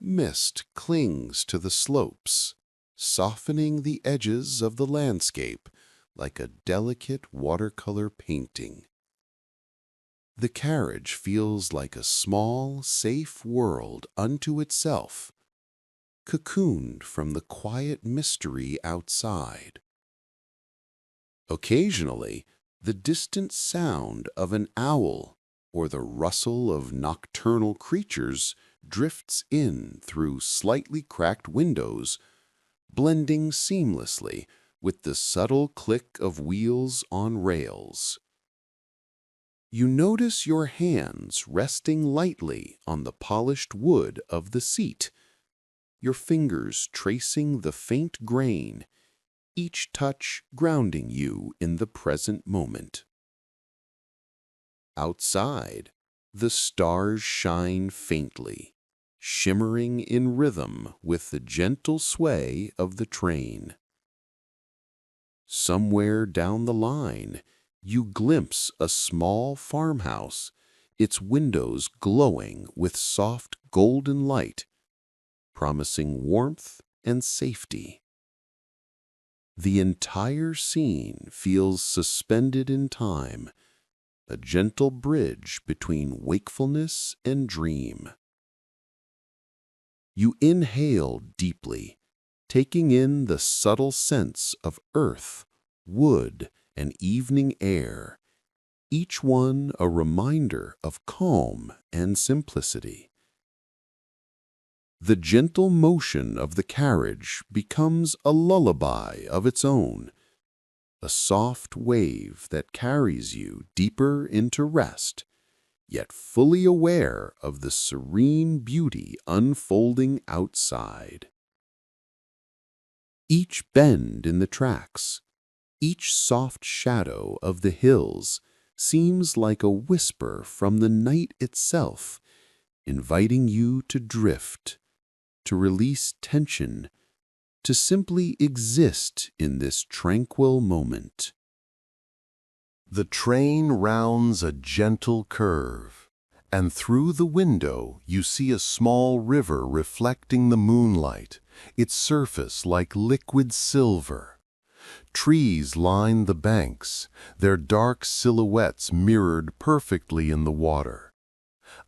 Mist clings to the slopes, softening the edges of the landscape like a delicate watercolor painting. The carriage feels like a small, safe world unto itself, cocooned from the quiet mystery outside. Occasionally, the distant sound of an owl or the rustle of nocturnal creatures drifts in through slightly cracked windows, blending seamlessly with the subtle click of wheels on rails. You notice your hands resting lightly on the polished wood of the seat, your fingers tracing the faint grain, each touch grounding you in the present moment. Outside, the stars shine faintly, shimmering in rhythm with the gentle sway of the train. Somewhere down the line, you glimpse a small farmhouse, its windows glowing with soft golden light, promising warmth and safety. The entire scene feels suspended in time, a gentle bridge between wakefulness and dream. You inhale deeply, taking in the subtle scents of earth, wood, and evening air, each one a reminder of calm and simplicity. The gentle motion of the carriage becomes a lullaby of its own, a soft wave that carries you deeper into rest, yet fully aware of the serene beauty unfolding outside. Each bend in the tracks, each soft shadow of the hills seems like a whisper from the night itself, inviting you to drift, to release tension, to simply exist in this tranquil moment. The train rounds a gentle curve, and through the window you see a small river reflecting the moonlight, its surface like liquid silver. Trees line the banks, their dark silhouettes mirrored perfectly in the water.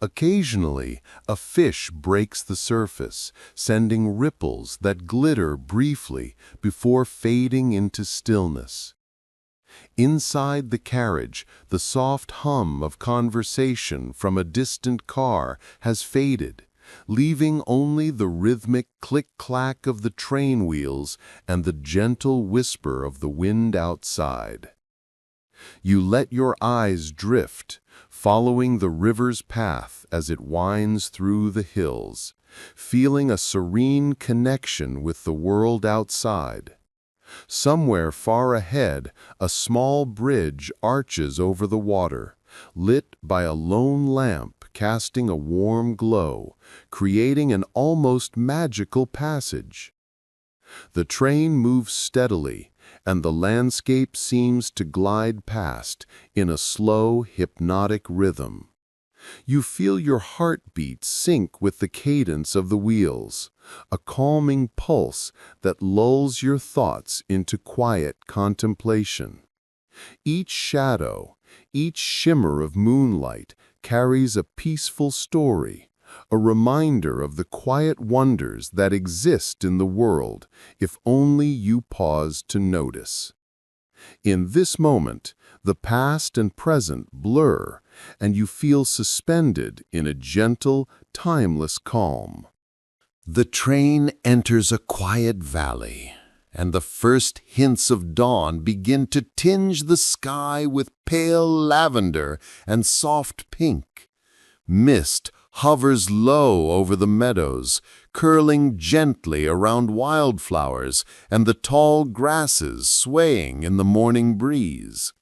Occasionally, a fish breaks the surface, sending ripples that glitter briefly before fading into stillness. Inside the carriage, the soft hum of conversation from a distant car has faded, leaving only the rhythmic click-clack of the train wheels and the gentle whisper of the wind outside. You let your eyes drift, following the river's path as it winds through the hills, feeling a serene connection with the world outside. Somewhere far ahead, a small bridge arches over the water, lit by a lone lamp casting a warm glow, creating an almost magical passage. The train moves steadily, and the landscape seems to glide past in a slow, hypnotic rhythm. You feel your heartbeat sync with the cadence of the wheels, a calming pulse that lulls your thoughts into quiet contemplation. Each shadow, each shimmer of moonlight carries a peaceful story, a reminder of the quiet wonders that exist in the world if only you pause to notice. In this moment, the past and present blur, and you feel suspended in a gentle, timeless calm. The train enters a quiet valley, and the first hints of dawn begin to tinge the sky with pale lavender and soft pink. Mist hovers low over the meadows, curling gently around wildflowers and the tall grasses swaying in the morning breeze.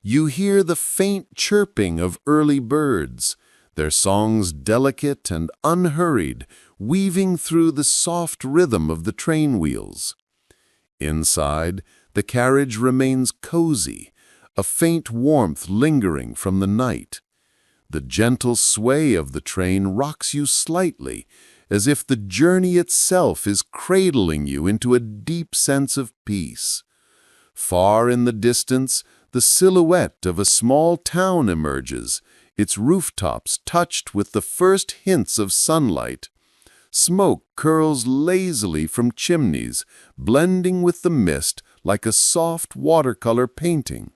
You hear the faint chirping of early birds, their songs delicate and unhurried, weaving through the soft rhythm of the train wheels. Inside, the carriage remains cozy, a faint warmth lingering from the night. The gentle sway of the train rocks you slightly, as if the journey itself is cradling you into a deep sense of peace. Far in the distance, the silhouette of a small town emerges, its rooftops touched with the first hints of sunlight. Smoke curls lazily from chimneys, blending with the mist like a soft watercolor painting.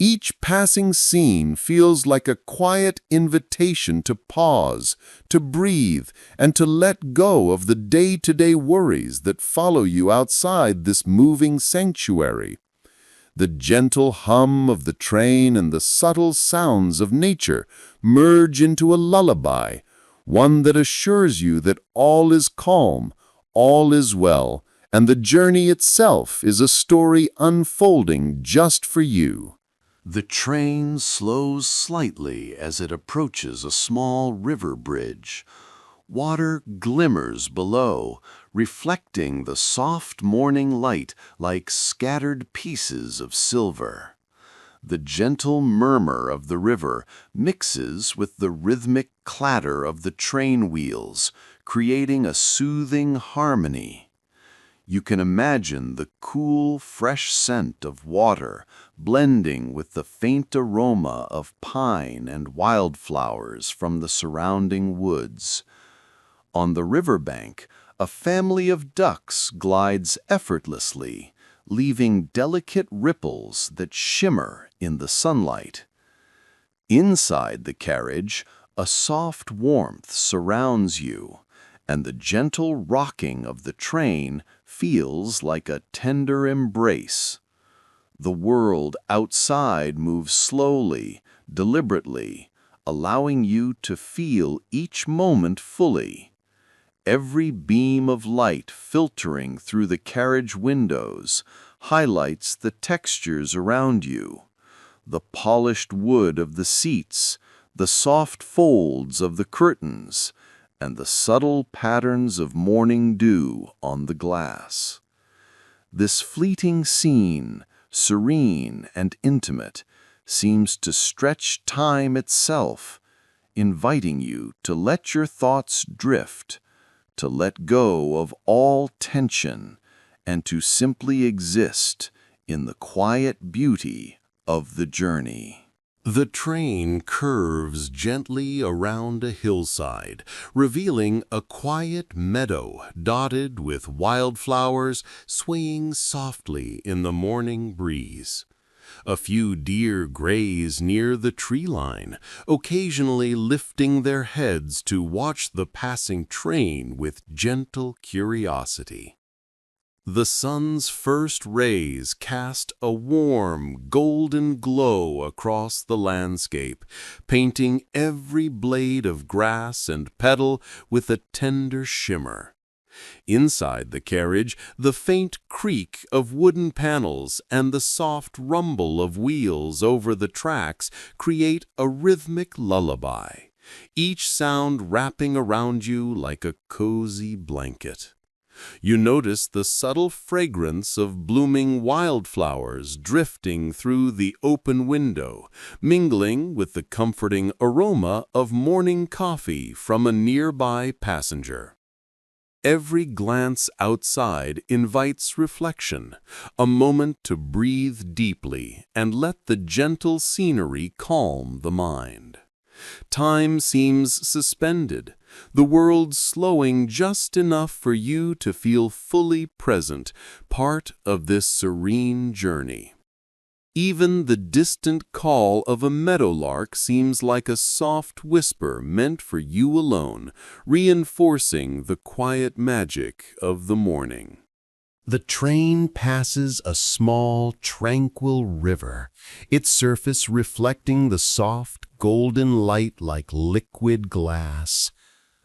Each passing scene feels like a quiet invitation to pause, to breathe, and to let go of the day-to-day worries that follow you outside this moving sanctuary. The gentle hum of the train and the subtle sounds of nature merge into a lullaby, one that assures you that all is calm, all is well, and the journey itself is a story unfolding just for you. The train slows slightly as it approaches a small river bridge. Water glimmers below, reflecting the soft morning light like scattered pieces of silver. The gentle murmur of the river mixes with the rhythmic clatter of the train wheels, creating a soothing harmony. You can imagine the cool, fresh scent of water blending with the faint aroma of pine and wildflowers from the surrounding woods. On the riverbank, a family of ducks glides effortlessly, leaving delicate ripples that shimmer in the sunlight. Inside the carriage, a soft warmth surrounds you, and the gentle rocking of the train feels like a tender embrace. The world outside moves slowly, deliberately, allowing you to feel each moment fully. Every beam of light filtering through the carriage windows highlights the textures around you, the polished wood of the seats, the soft folds of the curtains, and the subtle patterns of morning dew on the glass. This fleeting scene, serene and intimate, seems to stretch time itself, inviting you to let your thoughts drift, to let go of all tension, and to simply exist in the quiet beauty of the journey. The train curves gently around a hillside, revealing a quiet meadow dotted with wildflowers swaying softly in the morning breeze. A few deer graze near the tree line, occasionally lifting their heads to watch the passing train with gentle curiosity. The sun's first rays cast a warm, golden glow across the landscape, painting every blade of grass and petal with a tender shimmer. Inside the carriage, the faint creak of wooden panels and the soft rumble of wheels over the tracks create a rhythmic lullaby, each sound wrapping around you like a cozy blanket. You notice the subtle fragrance of blooming wildflowers drifting through the open window, mingling with the comforting aroma of morning coffee from a nearby passenger. Every glance outside invites reflection, a moment to breathe deeply and let the gentle scenery calm the mind. Time seems suspended, the world slowing just enough for you to feel fully present, part of this serene journey. Even the distant call of a meadowlark seems like a soft whisper meant for you alone, reinforcing the quiet magic of the morning. The train passes a small, tranquil river, its surface reflecting the soft, golden light like liquid glass.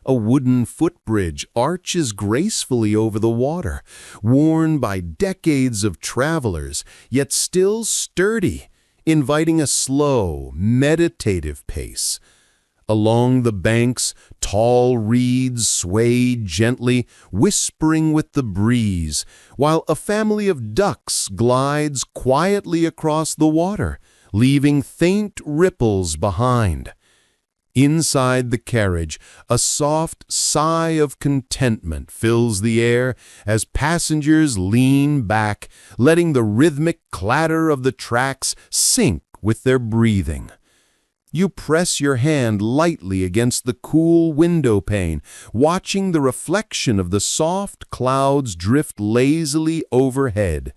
A wooden footbridge arches gracefully over the water, worn by decades of travelers, yet still sturdy, inviting a slow, meditative pace. Along the banks, tall reeds sway gently, whispering with the breeze, while a family of ducks glides quietly across the water, leaving faint ripples behind. Inside the carriage, a soft sigh of contentment fills the air as passengers lean back, letting the rhythmic clatter of the tracks sync with their breathing. You press your hand lightly against the cool window pane, watching the reflection of the soft clouds drift lazily overhead.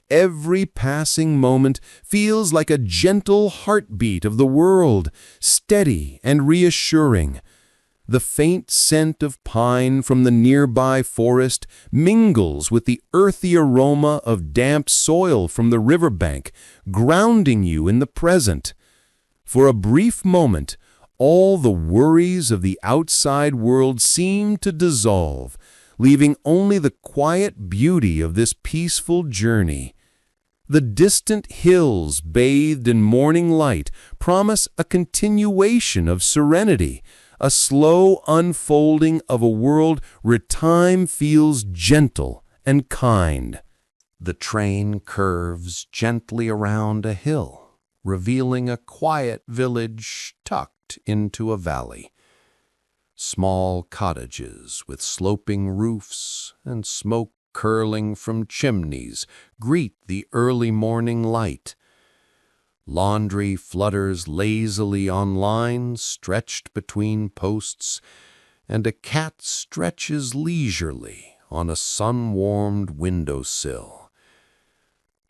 Every passing moment feels like a gentle heartbeat of the world, steady and reassuring. The faint scent of pine from the nearby forest mingles with the earthy aroma of damp soil from the riverbank, grounding you in the present. For a brief moment, all the worries of the outside world seem to dissolve, leaving only the quiet beauty of this peaceful journey. The distant hills, bathed in morning light, promise a continuation of serenity, a slow unfolding of a world where time feels gentle and kind. The train curves gently around a hill, revealing a quiet village tucked into a valley. Small cottages with sloping roofs and smoke curling from chimneys greet the early morning light. Laundry flutters lazily on lines stretched between posts, and a cat stretches leisurely on a sun-warmed windowsill.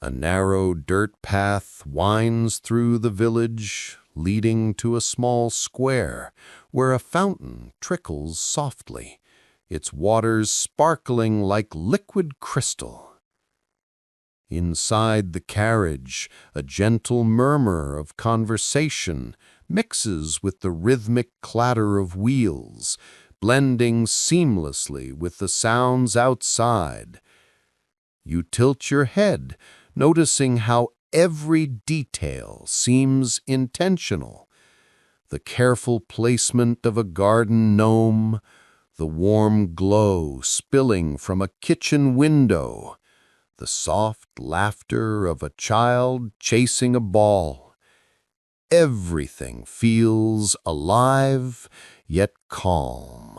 A narrow dirt path winds through the village, leading to a small square where a fountain trickles softly, its waters sparkling like liquid crystal. Inside the carriage, a gentle murmur of conversation mixes with the rhythmic clatter of wheels, blending seamlessly with the sounds outside. You tilt your head, noticing how every detail seems intentional. The careful placement of a garden gnome, the warm glow spilling from a kitchen window, the soft laughter of a child chasing a ball. Everything feels alive yet calm,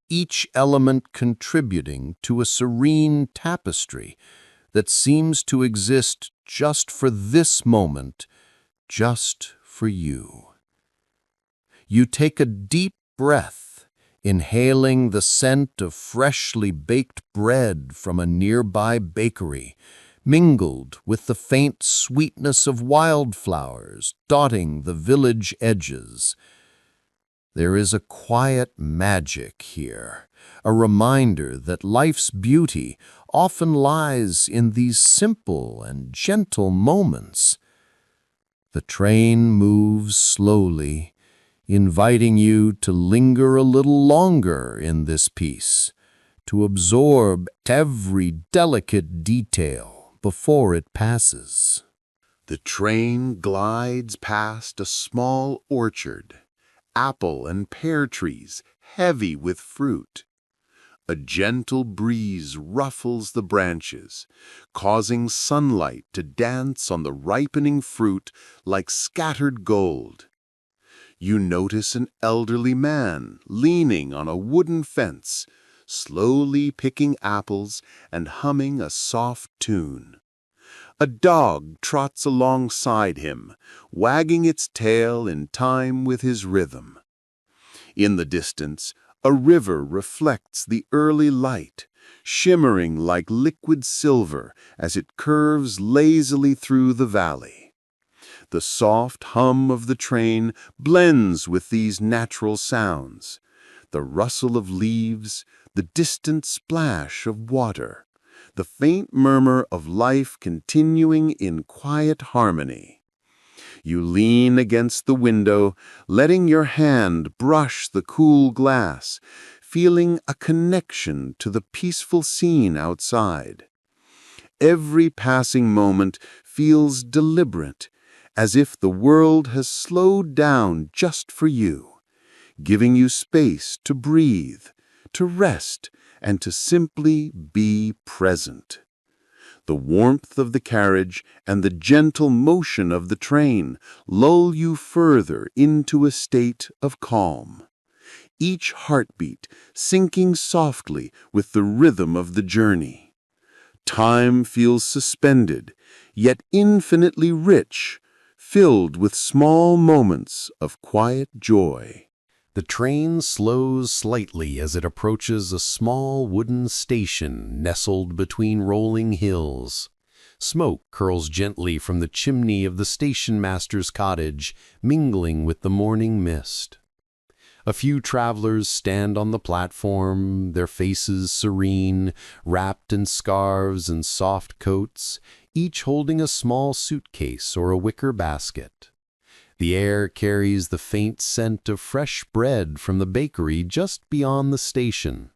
each element contributing to a serene tapestry that seems to exist just for this moment, just for you. You take a deep breath, inhaling the scent of freshly baked bread from a nearby bakery, mingled with the faint sweetness of wildflowers dotting the village edges. There is a quiet magic here, a reminder that life's beauty often lies in these simple and gentle moments. The train moves slowly, inviting you to linger a little longer in this piece, to absorb every delicate detail before it passes. The train glides past a small orchard, apple and pear trees heavy with fruit. A gentle breeze ruffles the branches, causing sunlight to dance on the ripening fruit like scattered gold. You notice an elderly man leaning on a wooden fence, slowly picking apples and humming a soft tune. A dog trots alongside him, wagging its tail in time with his rhythm. In the distance, A river reflects the early light, shimmering like liquid silver as it curves lazily through the valley. The soft hum of the train blends with these natural sounds, the rustle of leaves, the distant splash of water, the faint murmur of life continuing in quiet harmony. You lean against the window, letting your hand brush the cool glass, feeling a connection to the peaceful scene outside. Every passing moment feels deliberate, as if the world has slowed down just for you, giving you space to breathe, to rest, and to simply be present. The warmth of the carriage and the gentle motion of the train lull you further into a state of calm, each heartbeat syncing softly with the rhythm of the journey. Time feels suspended, yet infinitely rich, filled with small moments of quiet joy. The train slows slightly as it approaches a small wooden station nestled between rolling hills. Smoke curls gently from the chimney of the station master's cottage, mingling with the morning mist. A few travelers stand on the platform, their faces serene, wrapped in scarves and soft coats, each holding a small suitcase or a wicker basket. The air carries the faint scent of fresh bread from the bakery just beyond the station.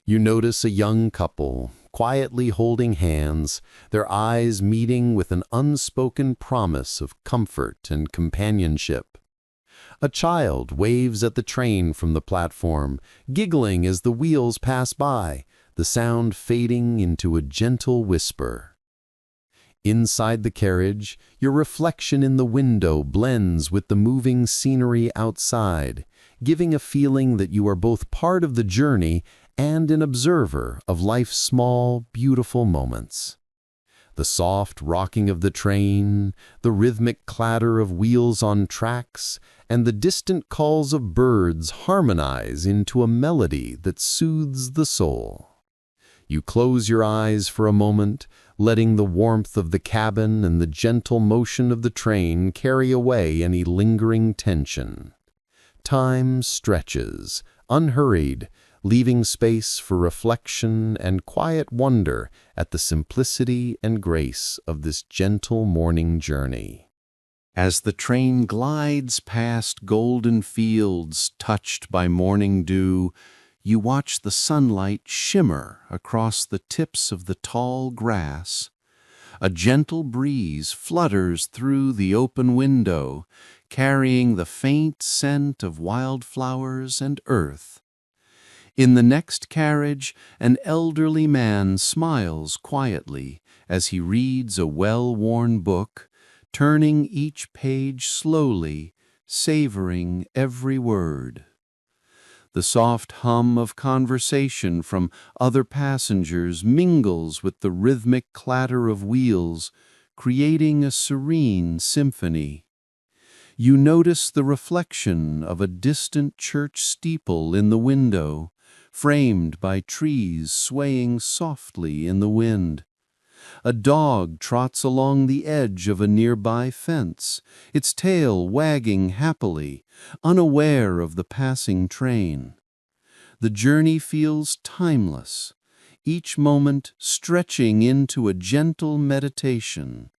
You notice a young couple, quietly holding hands, their eyes meeting with an unspoken promise of comfort and companionship. A child waves at the train from the platform, giggling as the wheels pass by, the sound fading into a gentle whisper. Inside the carriage, your reflection in the window blends with the moving scenery outside, giving a feeling that you are both part of the journey and an observer of life's small, beautiful moments. The soft rocking of the train, the rhythmic clatter of wheels on tracks, and the distant calls of birds harmonize into a melody that soothes the soul. You close your eyes for a moment, letting the warmth of the cabin and the gentle motion of the train carry away any lingering tension. Time stretches, unhurried, leaving space for reflection and quiet wonder at the simplicity and grace of this gentle morning journey. As the train glides past golden fields touched by morning dew, you watch the sunlight shimmer across the tips of the tall grass. A gentle breeze flutters through the open window, carrying the faint scent of wildflowers and earth. In the next carriage, an elderly man smiles quietly as he reads a well-worn book, turning each page slowly, savoring every word. The soft hum of conversation from other passengers mingles with the rhythmic clatter of wheels, creating a serene symphony. You notice the reflection of a distant church steeple in the window, framed by trees swaying softly in the wind. A dog trots along the edge of a nearby fence, its tail wagging happily, unaware of the passing train. The journey feels timeless, each moment stretching into a gentle meditation.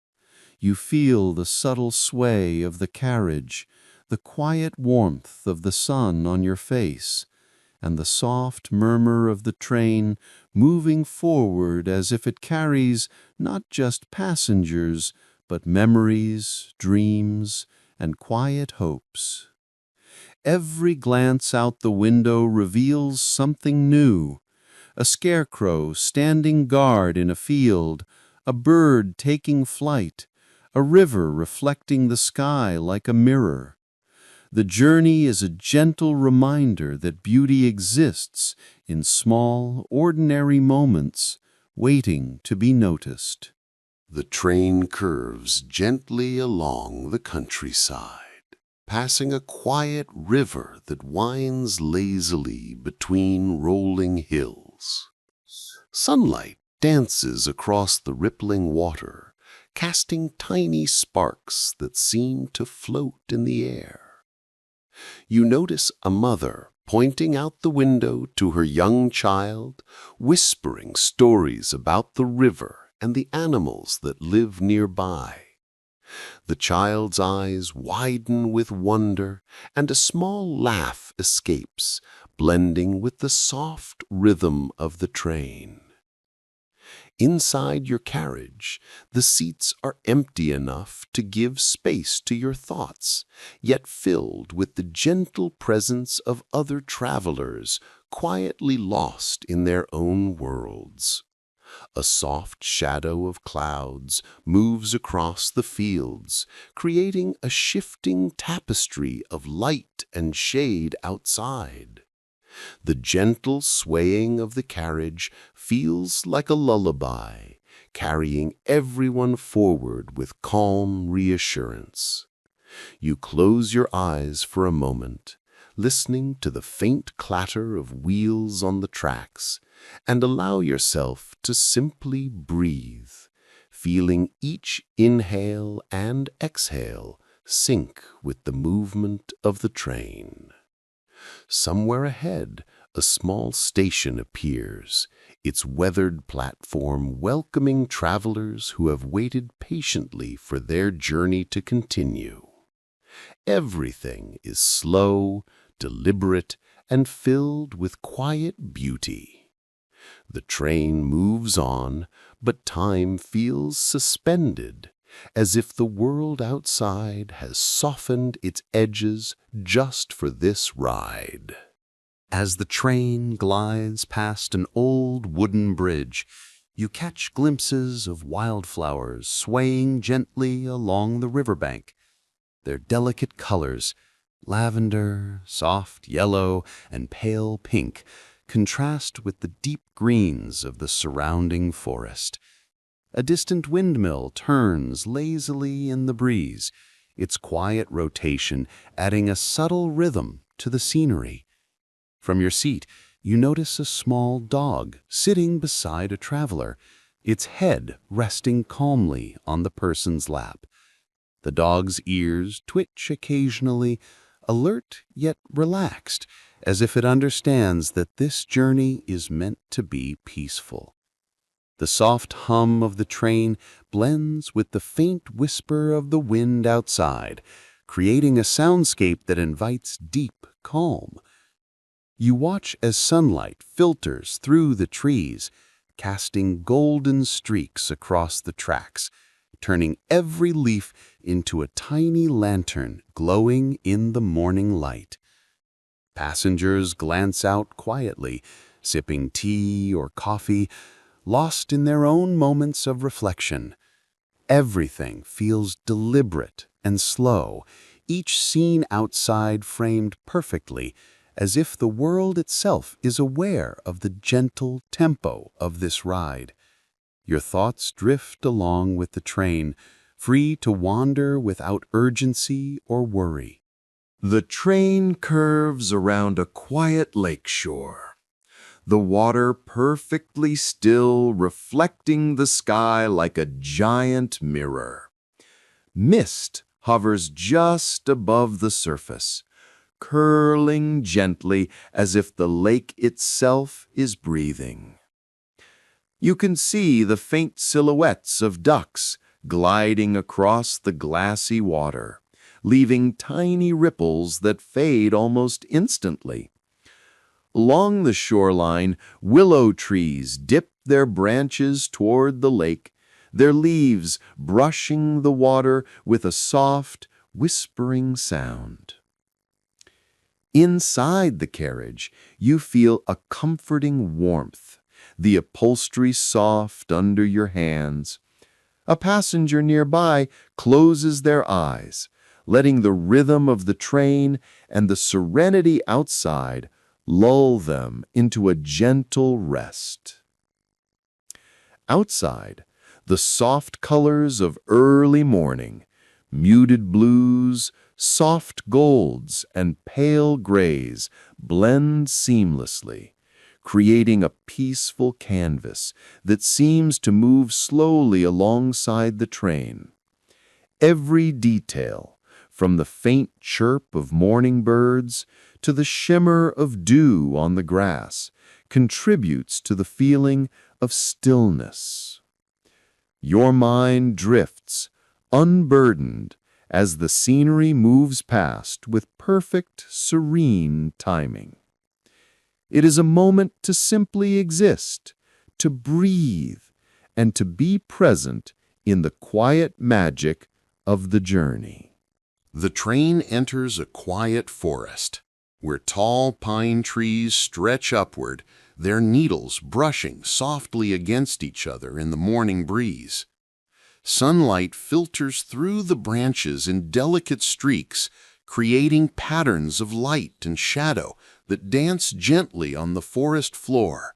You feel the subtle sway of the carriage, the quiet warmth of the sun on your face, and the soft murmur of the train moving forward as if it carries not just passengers, but memories, dreams, and quiet hopes. Every glance out the window reveals something new: a scarecrow standing guard in a field, a bird taking flight, a river reflecting the sky like a mirror. The journey is a gentle reminder that beauty exists in small, ordinary moments, waiting to be noticed. The train curves gently along the countryside. passing a quiet river that winds lazily between rolling hills. Sunlight dances across the rippling water, casting tiny sparks that seem to float in the air. You notice a mother pointing out the window to her young child, whispering stories about the river and the animals that live nearby. The child's eyes widen with wonder, and a small laugh escapes, blending with the soft rhythm of the train. Inside your carriage, the seats are empty enough to give space to your thoughts, yet filled with the gentle presence of other travelers, quietly lost in their own worlds. A soft shadow of clouds moves across the fields, creating a shifting tapestry of light and shade outside. The gentle swaying of the carriage feels like a lullaby, carrying everyone forward with calm reassurance. You close your eyes for a moment, listening to the faint clatter of wheels on the tracks, and allow yourself to simply breathe, feeling each inhale and exhale sync with the movement of the train. Somewhere ahead, a small station appears, its weathered platform welcoming travelers who have waited patiently for their journey to continue. Everything is slow, deliberate, and filled with quiet beauty. The train moves on, but time feels suspended, as if the world outside has softened its edges just for this ride. As the train glides past an old wooden bridge, you catch glimpses of wildflowers swaying gently along the riverbank. Their delicate colors, lavender, soft yellow, and pale pink, contrast with the deep greens of the surrounding forest. A distant windmill turns lazily in the breeze, its quiet rotation adding a subtle rhythm to the scenery. From your seat, you notice a small dog sitting beside a traveler, its head resting calmly on the person's lap. The dog's ears twitch occasionally, alert yet relaxed, as if it understands that this journey is meant to be peaceful. The soft hum of the train blends with the faint whisper of the wind outside, creating a soundscape that invites deep calm. You watch as sunlight filters through the trees, casting golden streaks across the tracks, turning every leaf into a tiny lantern glowing in the morning light. Passengers glance out quietly, sipping tea or coffee, lost in their own moments of reflection. Everything feels deliberate and slow, each scene outside framed perfectly, as if the world itself is aware of the gentle tempo of this ride. Your thoughts drift along with the train, free to wander without urgency or worry. The train curves around a quiet lakeshore, the water perfectly still, reflecting the sky like a giant mirror. Mist hovers just above the surface, curling gently as if the lake itself is breathing. You can see the faint silhouettes of ducks gliding across the glassy water, leaving tiny ripples that fade almost instantly. Along the shoreline, willow trees dip their branches toward the lake, their leaves brushing the water with a soft, whispering sound. Inside the carriage, you feel a comforting warmth, the upholstery soft under your hands. A passenger nearby closes their eyes, letting the rhythm of the train and the serenity outside lull them into a gentle rest. Outside, the soft colors of early morning, muted blues, Soft golds and pale grays blend seamlessly, creating a peaceful canvas that seems to move slowly alongside the train. Every detail, from the faint chirp of morning birds to the shimmer of dew on the grass, contributes to the feeling of stillness. Your mind drifts, unburdened, as the scenery moves past with perfect, serene timing. It is a moment to simply exist, to breathe, and to be present in the quiet magic of the journey. The train enters a quiet forest, where tall pine trees stretch upward, their needles brushing softly against each other in the morning breeze. Sunlight filters through the branches in delicate streaks, creating patterns of light and shadow that dance gently on the forest floor.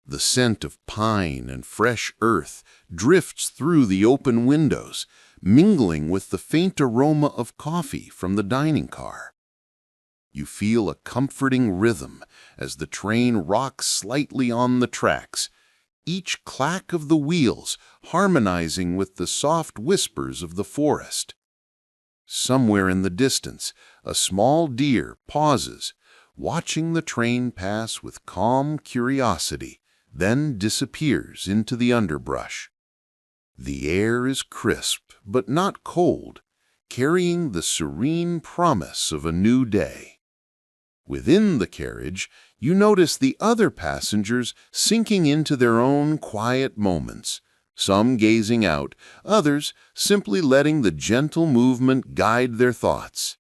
The scent of pine and fresh earth drifts through the open windows, mingling with the faint aroma of coffee from the dining car. You feel a comforting rhythm as the train rocks slightly on the tracks, each clack of the wheels harmonizing with the soft whispers of the forest. Somewhere in the distance, a small deer pauses, watching the train pass with calm curiosity, then disappears into the underbrush. The air is crisp but not cold, carrying the serene promise of a new day. Within the carriage, you notice the other passengers sinking into their own quiet moments, some gazing out, others simply letting the gentle movement guide their thoughts.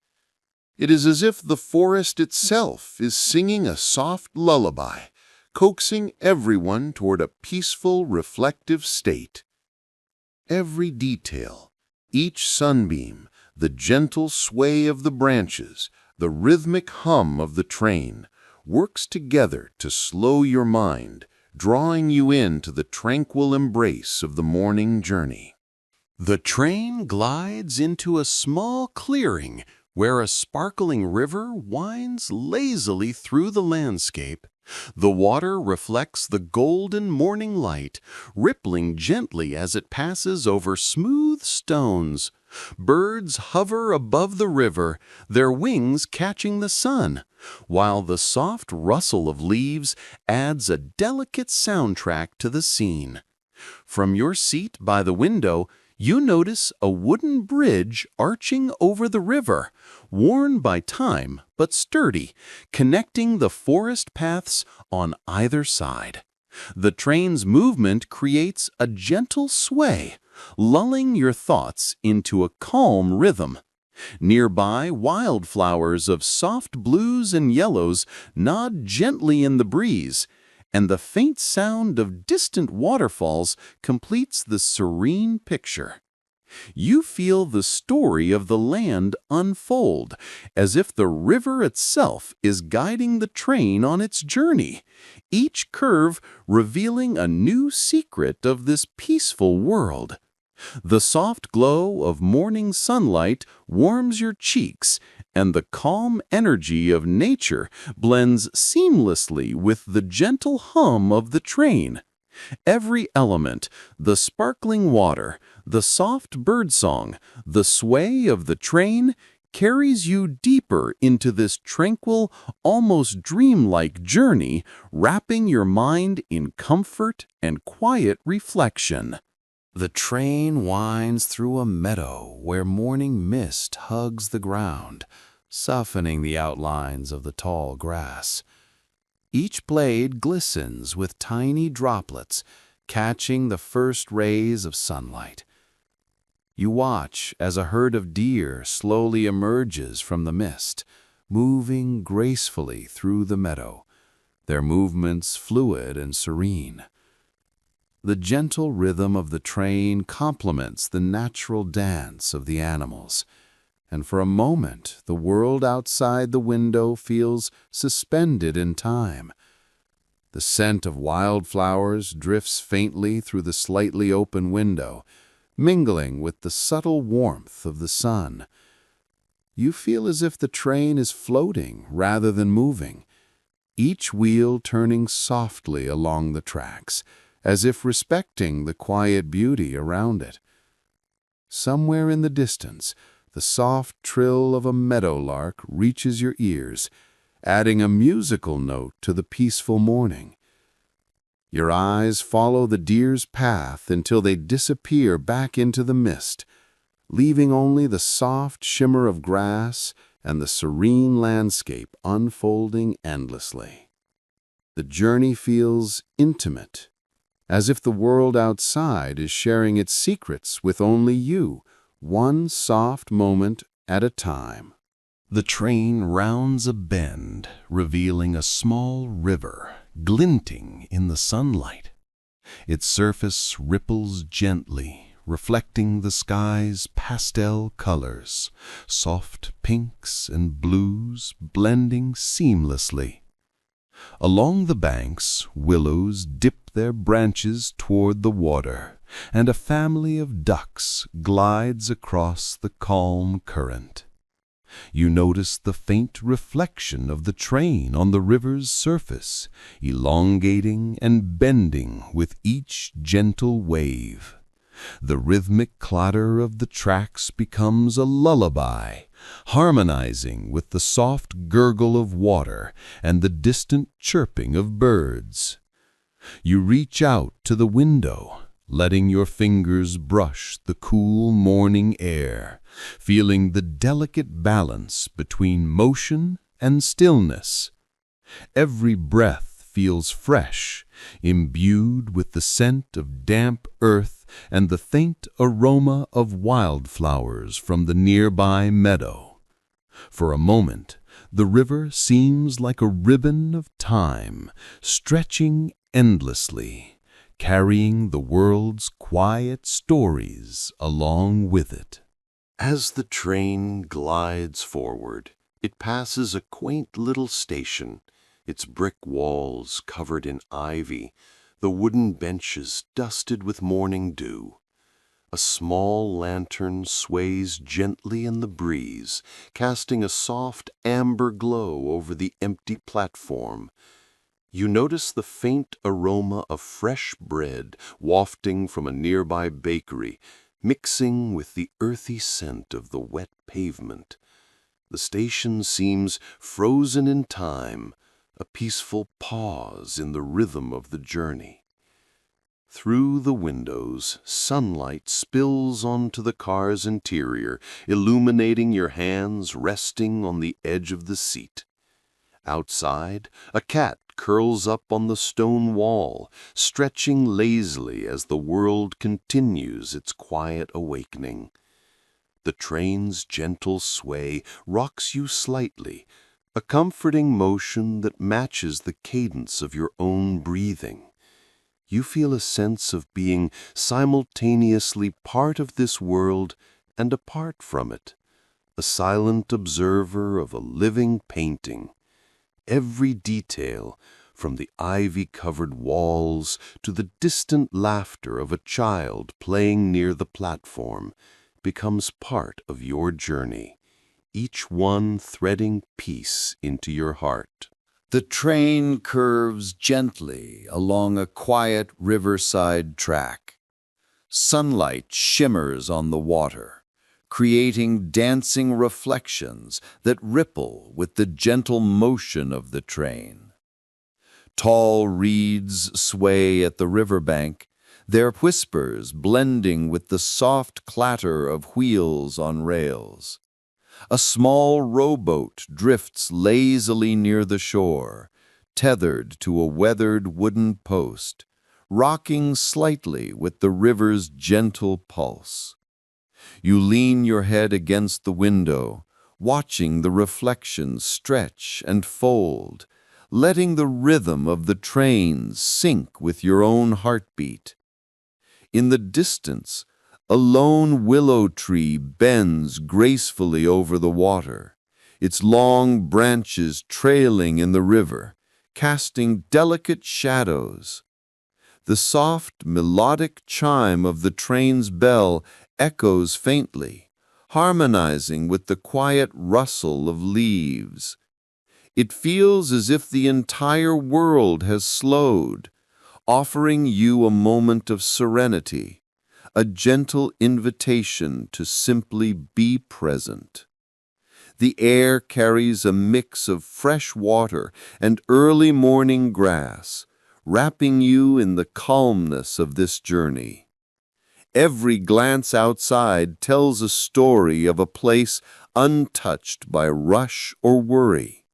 It is as if the forest itself is singing a soft lullaby, coaxing everyone toward a peaceful, reflective state. Every detail, each sunbeam, the gentle sway of the branches, the rhythmic hum of the train, works together to slow your mind, drawing you into the tranquil embrace of the morning journey. The train glides into a small clearing where a sparkling river winds lazily through the landscape. The water reflects the golden morning light, rippling gently as it passes over smooth stones. Birds hover above the river, their wings catching the sun, while the soft rustle of leaves adds a delicate soundtrack to the scene. From your seat by the window, you notice a wooden bridge arching over the river, worn by time but sturdy, connecting the forest paths on either side. The train's movement creates a gentle sway, lulling your thoughts into a calm rhythm. Nearby, wildflowers of soft blues and yellows nod gently in the breeze, and the faint sound of distant waterfalls completes the serene picture. You feel the story of the land unfold, as if the river itself is guiding the train on its journey, each curve revealing a new secret of this peaceful world. The soft glow of morning sunlight warms your cheeks, and the calm energy of nature blends seamlessly with the gentle hum of the train. Every element, the sparkling water, the soft birdsong, the sway of the train, carries you deeper into this tranquil, almost dreamlike journey, wrapping your mind in comfort and quiet reflection. The train winds through a meadow where morning mist hugs the ground, softening the outlines of the tall grass. Each blade glistens with tiny droplets, catching the first rays of sunlight. You watch as a herd of deer slowly emerges from the mist, moving gracefully through the meadow, their movements fluid and serene. The gentle rhythm of the train complements the natural dance of the animals, and for a moment the world outside the window feels suspended in time. The scent of wildflowers drifts faintly through the slightly open window, mingling with the subtle warmth of the sun. You feel as if the train is floating rather than moving, each wheel turning softly along the tracks, as if respecting the quiet beauty around it. Somewhere in the distance, the soft trill of a meadowlark reaches your ears, adding a musical note to the peaceful morning. Your eyes follow the deer's path until they disappear back into the mist, leaving only the soft shimmer of grass and the serene landscape unfolding endlessly. The journey feels intimate, as if the world outside is sharing its secrets with only you, one soft moment at a time. The train rounds a bend, revealing a small river glinting in the sunlight. Its surface ripples gently, reflecting the sky's pastel colors, soft pinks and blues blending seamlessly. Along the banks, willows dip their branches toward the water, and a family of ducks glides across the calm current. You notice the faint reflection of the train on the river's surface, elongating and bending with each gentle wave. The rhythmic clatter of the tracks becomes a lullaby, harmonizing with the soft gurgle of water and the distant chirping of birds. You reach out to the window, letting your fingers brush the cool morning air, feeling the delicate balance between motion and stillness. Every breath feels fresh, imbued with the scent of damp earth and the faint aroma of wildflowers from the nearby meadow. For a moment, the river seems like a ribbon of time, stretching endlessly, carrying the world's quiet stories along with it. As the train glides forward, it passes a quaint little station, its brick walls covered in ivy, the wooden benches dusted with morning dew. A small lantern sways gently in the breeze, casting a soft amber glow over the empty platform. You notice the faint aroma of fresh bread wafting from a nearby bakery, mixing with the earthy scent of the wet pavement. The station seems frozen in time, a peaceful pause in the rhythm of the journey. Through the windows, sunlight spills onto the car's interior, illuminating your hands resting on the edge of the seat. Outside, a cat curls up on the stone wall, stretching lazily as the world continues its quiet awakening. The train's gentle sway rocks you slightly, a comforting motion that matches the cadence of your own breathing. You feel a sense of being simultaneously part of this world and apart from it, a silent observer of a living painting. Every detail, from the ivy-covered walls to the distant laughter of a child playing near the platform, becomes part of your journey, each one threading peace into your heart. The train curves gently along a quiet riverside track. Sunlight shimmers on the water, creating dancing reflections that ripple with the gentle motion of the train. Tall reeds sway at the riverbank, their whispers blending with the soft clatter of wheels on rails. A small rowboat drifts lazily near the shore, tethered to a weathered wooden post, rocking slightly with the river's gentle pulse. You lean your head against the window, watching the reflections stretch and fold, letting the rhythm of the train sync with your own heartbeat. In the distance, a lone willow tree bends gracefully over the water, its long branches trailing in the river, casting delicate shadows. The soft, melodic chime of the train's bell echoes faintly, harmonizing with the quiet rustle of leaves. It feels as if the entire world has slowed, offering you a moment of serenity, a gentle invitation to simply be present. The air carries a mix of fresh water and early morning grass, wrapping you in the calmness of this journey. Every glance outside tells a story of a place untouched by rush or worry,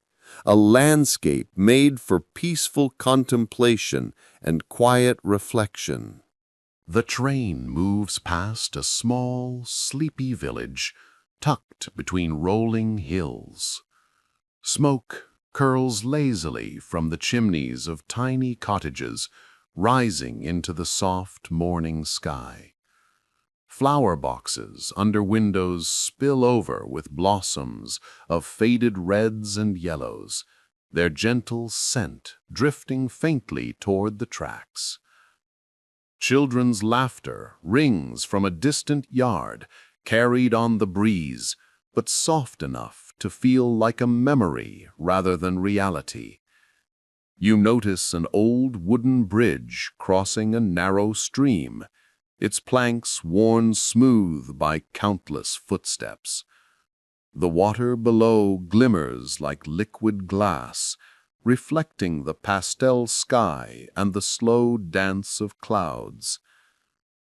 a landscape made for peaceful contemplation and quiet reflection. The train moves past a small, sleepy village tucked between rolling hills. Smoke curls lazily from the chimneys of tiny cottages, rising into the soft morning sky. Flower boxes under windows spill over with blossoms of faded reds and yellows, their gentle scent drifting faintly toward the tracks. Children's laughter rings from a distant yard, carried on the breeze, but soft enough to feel like a memory rather than reality. You notice an old wooden bridge crossing a narrow stream, its planks worn smooth by countless footsteps. The water below glimmers like liquid glass, reflecting the pastel sky and the slow dance of clouds.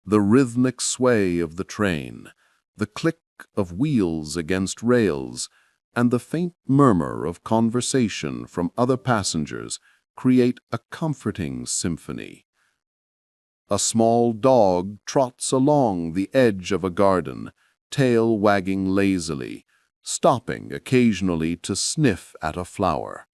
The rhythmic sway of the train, the click of wheels against rails, and the faint murmur of conversation from other passengers create a comforting symphony. A small dog trots along the edge of a garden, tail wagging lazily, stopping occasionally to sniff at a flower.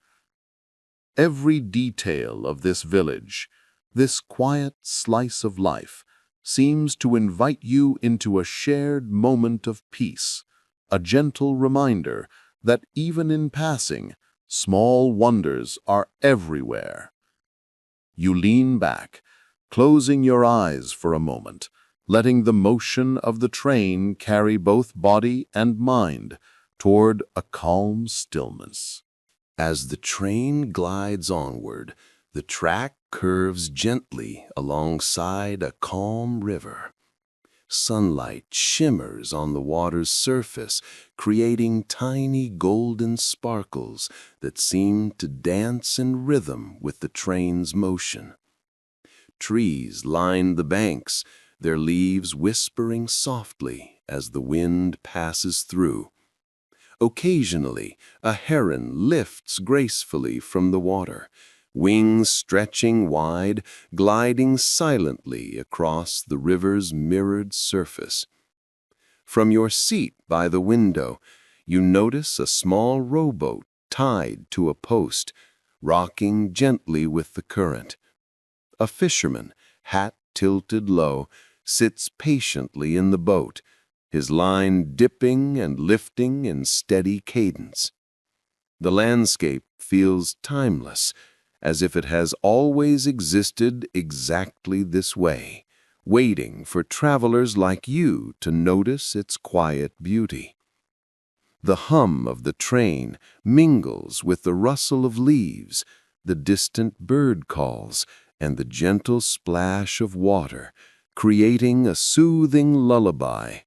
Every detail of this village, this quiet slice of life, seems to invite you into a shared moment of peace, a gentle reminder that even in passing, small wonders are everywhere. You lean back, closing your eyes for a moment, letting the motion of the train carry both body and mind toward a calm stillness. As the train glides onward, the track curves gently alongside a calm river. Sunlight shimmers on the water's surface, creating tiny golden sparkles that seem to dance in rhythm with the train's motion. Trees line the banks, their leaves whispering softly as the wind passes through. Occasionally, a heron lifts gracefully from the water, wings stretching wide, gliding silently across the river's mirrored surface. From your seat by the window, you notice a small rowboat tied to a post, rocking gently with the current. A fisherman, hat tilted low, sits patiently in the boat, his line dipping and lifting in steady cadence. The landscape feels timeless, as if it has always existed exactly this way, waiting for travelers like you to notice its quiet beauty. The hum of the train mingles with the rustle of leaves, the distant bird calls, and the gentle splash of water, creating a soothing lullaby.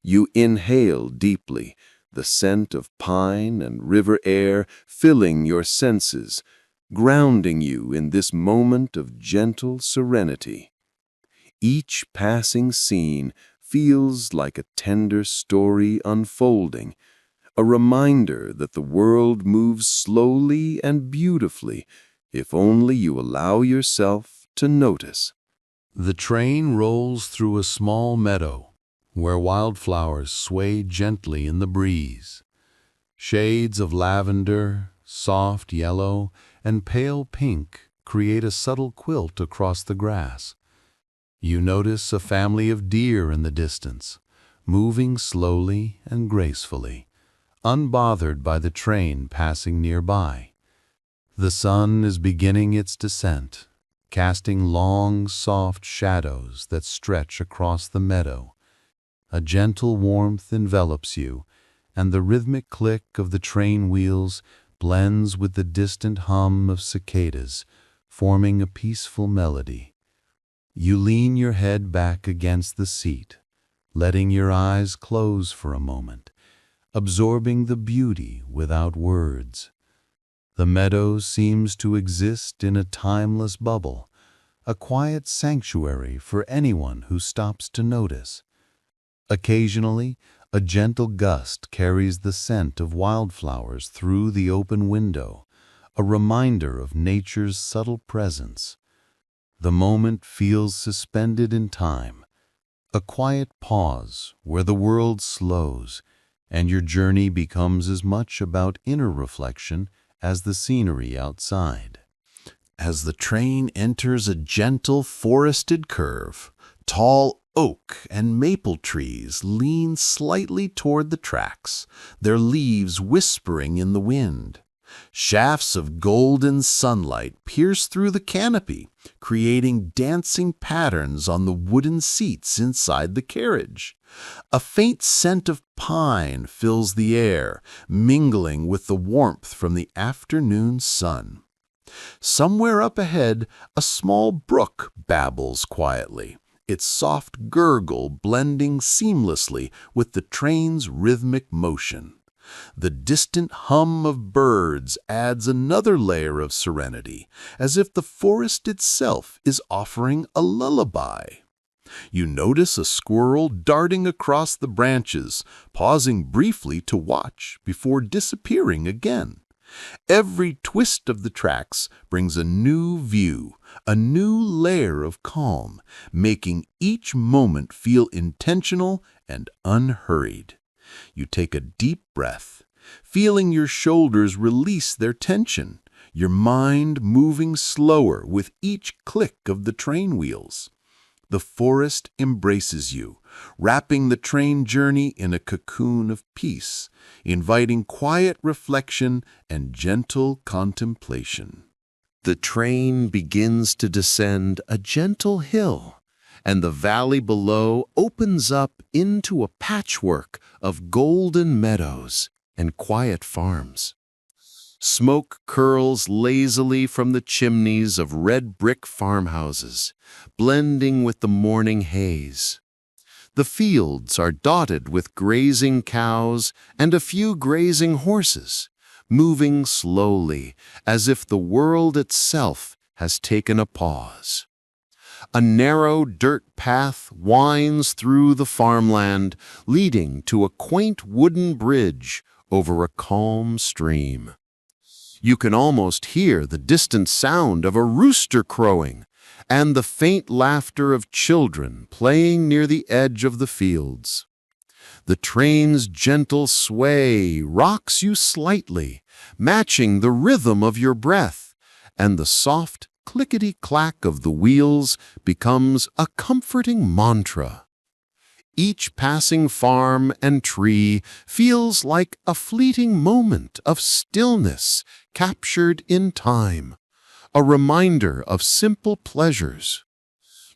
You inhale deeply, the scent of pine and river air filling your senses, grounding you in this moment of gentle serenity. Each passing scene feels like a tender story unfolding, a reminder that the world moves slowly and beautifully if only you allow yourself to notice. The train rolls through a small meadow where wildflowers sway gently in the breeze. Shades of lavender, soft yellow, and pale pink create a subtle quilt across the grass. You notice a family of deer in the distance, moving slowly and gracefully, unbothered by the train passing nearby. The sun is beginning its descent, casting long, soft shadows that stretch across the meadow. A gentle warmth envelops you, and the rhythmic click of the train wheels blends with the distant hum of cicadas, forming a peaceful melody. You lean your head back against the seat, letting your eyes close for a moment, absorbing the beauty without words. The meadow seems to exist in a timeless bubble, a quiet sanctuary for anyone who stops to notice. Occasionally, a gentle gust carries the scent of wildflowers through the open window, a reminder of nature's subtle presence. The moment feels suspended in time, a quiet pause where the world slows, and your journey becomes as much about inner reflection as the scenery outside. As the train enters a gentle forested curve, tall oak and maple trees lean slightly toward the tracks, their leaves whispering in the wind. Shafts of golden sunlight pierce through the canopy, creating dancing patterns on the wooden seats inside the carriage. A faint scent of pine fills the air, mingling with the warmth from the afternoon sun. Somewhere up ahead, a small brook babbles quietly, its soft gurgle blending seamlessly with the train's rhythmic motion. The distant hum of birds adds another layer of serenity, as if the forest itself is offering a lullaby. You notice a squirrel darting across the branches, pausing briefly to watch before disappearing again. Every twist of the tracks brings a new view, a new layer of calm, making each moment feel intentional and unhurried. You take a deep breath, feeling your shoulders release their tension, your mind moving slower with each click of the train wheels. The forest embraces you, wrapping the train journey in a cocoon of peace, inviting quiet reflection and gentle contemplation. The train begins to descend a gentle hill, and the valley below opens up into a patchwork of golden meadows and quiet farms. Smoke curls lazily from the chimneys of red brick farmhouses, blending with the morning haze. The fields are dotted with grazing cows and a few grazing horses, moving slowly as if the world itself has taken a pause. A narrow dirt path winds through the farmland, leading to a quaint wooden bridge over a calm stream. You can almost hear the distant sound of a rooster crowing and the faint laughter of children playing near the edge of the fields. The train's gentle sway rocks you slightly, matching the rhythm of your breath, and the soft clickety-clack of the wheels becomes a comforting mantra. Each passing farm and tree feels like a fleeting moment of stillness captured in time, a reminder of simple pleasures.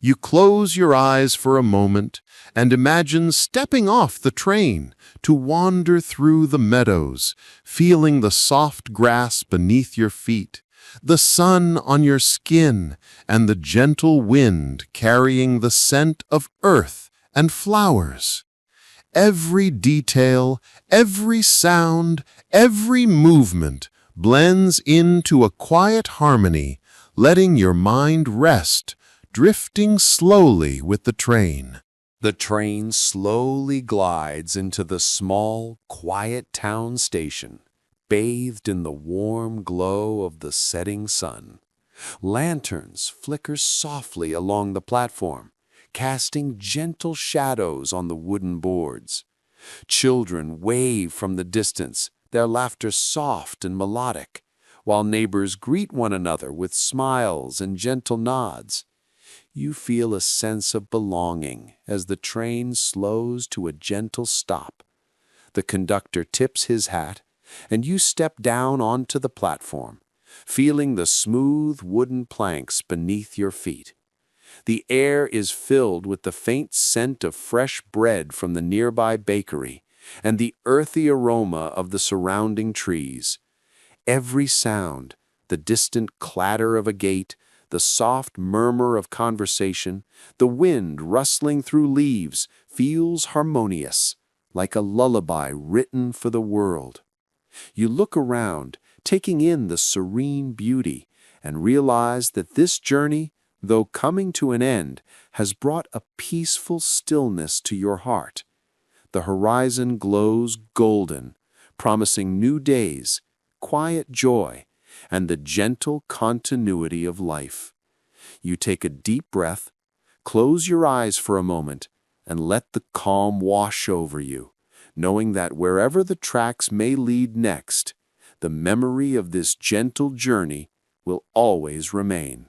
You close your eyes for a moment and imagine stepping off the train to wander through the meadows, feeling the soft grass beneath your feet, the sun on your skin, and the gentle wind carrying the scent of earth and flowers. Every detail, every sound, every movement blends into a quiet harmony, letting your mind rest, drifting slowly with the train. The train slowly glides into the small, quiet town station, bathed in the warm glow of the setting sun. Lanterns flicker softly along the platform, casting gentle shadows on the wooden boards. Children wave from the distance, their laughter soft and melodic, while neighbors greet one another with smiles and gentle nods. You feel a sense of belonging as the train slows to a gentle stop. The conductor tips his hat, and you step down onto the platform, feeling the smooth wooden planks beneath your feet. The air is filled with the faint scent of fresh bread from the nearby bakery and the earthy aroma of the surrounding trees. Every sound, the distant clatter of a gate, the soft murmur of conversation, the wind rustling through leaves, feels harmonious, like a lullaby written for the world. You look around, taking in the serene beauty, and realize that this journey, though coming to an end, has brought a peaceful stillness to your heart. The horizon glows golden, promising new days, quiet joy, and the gentle continuity of life. You take a deep breath, close your eyes for a moment, and let the calm wash over you, knowing that wherever the tracks may lead next, the memory of this gentle journey will always remain.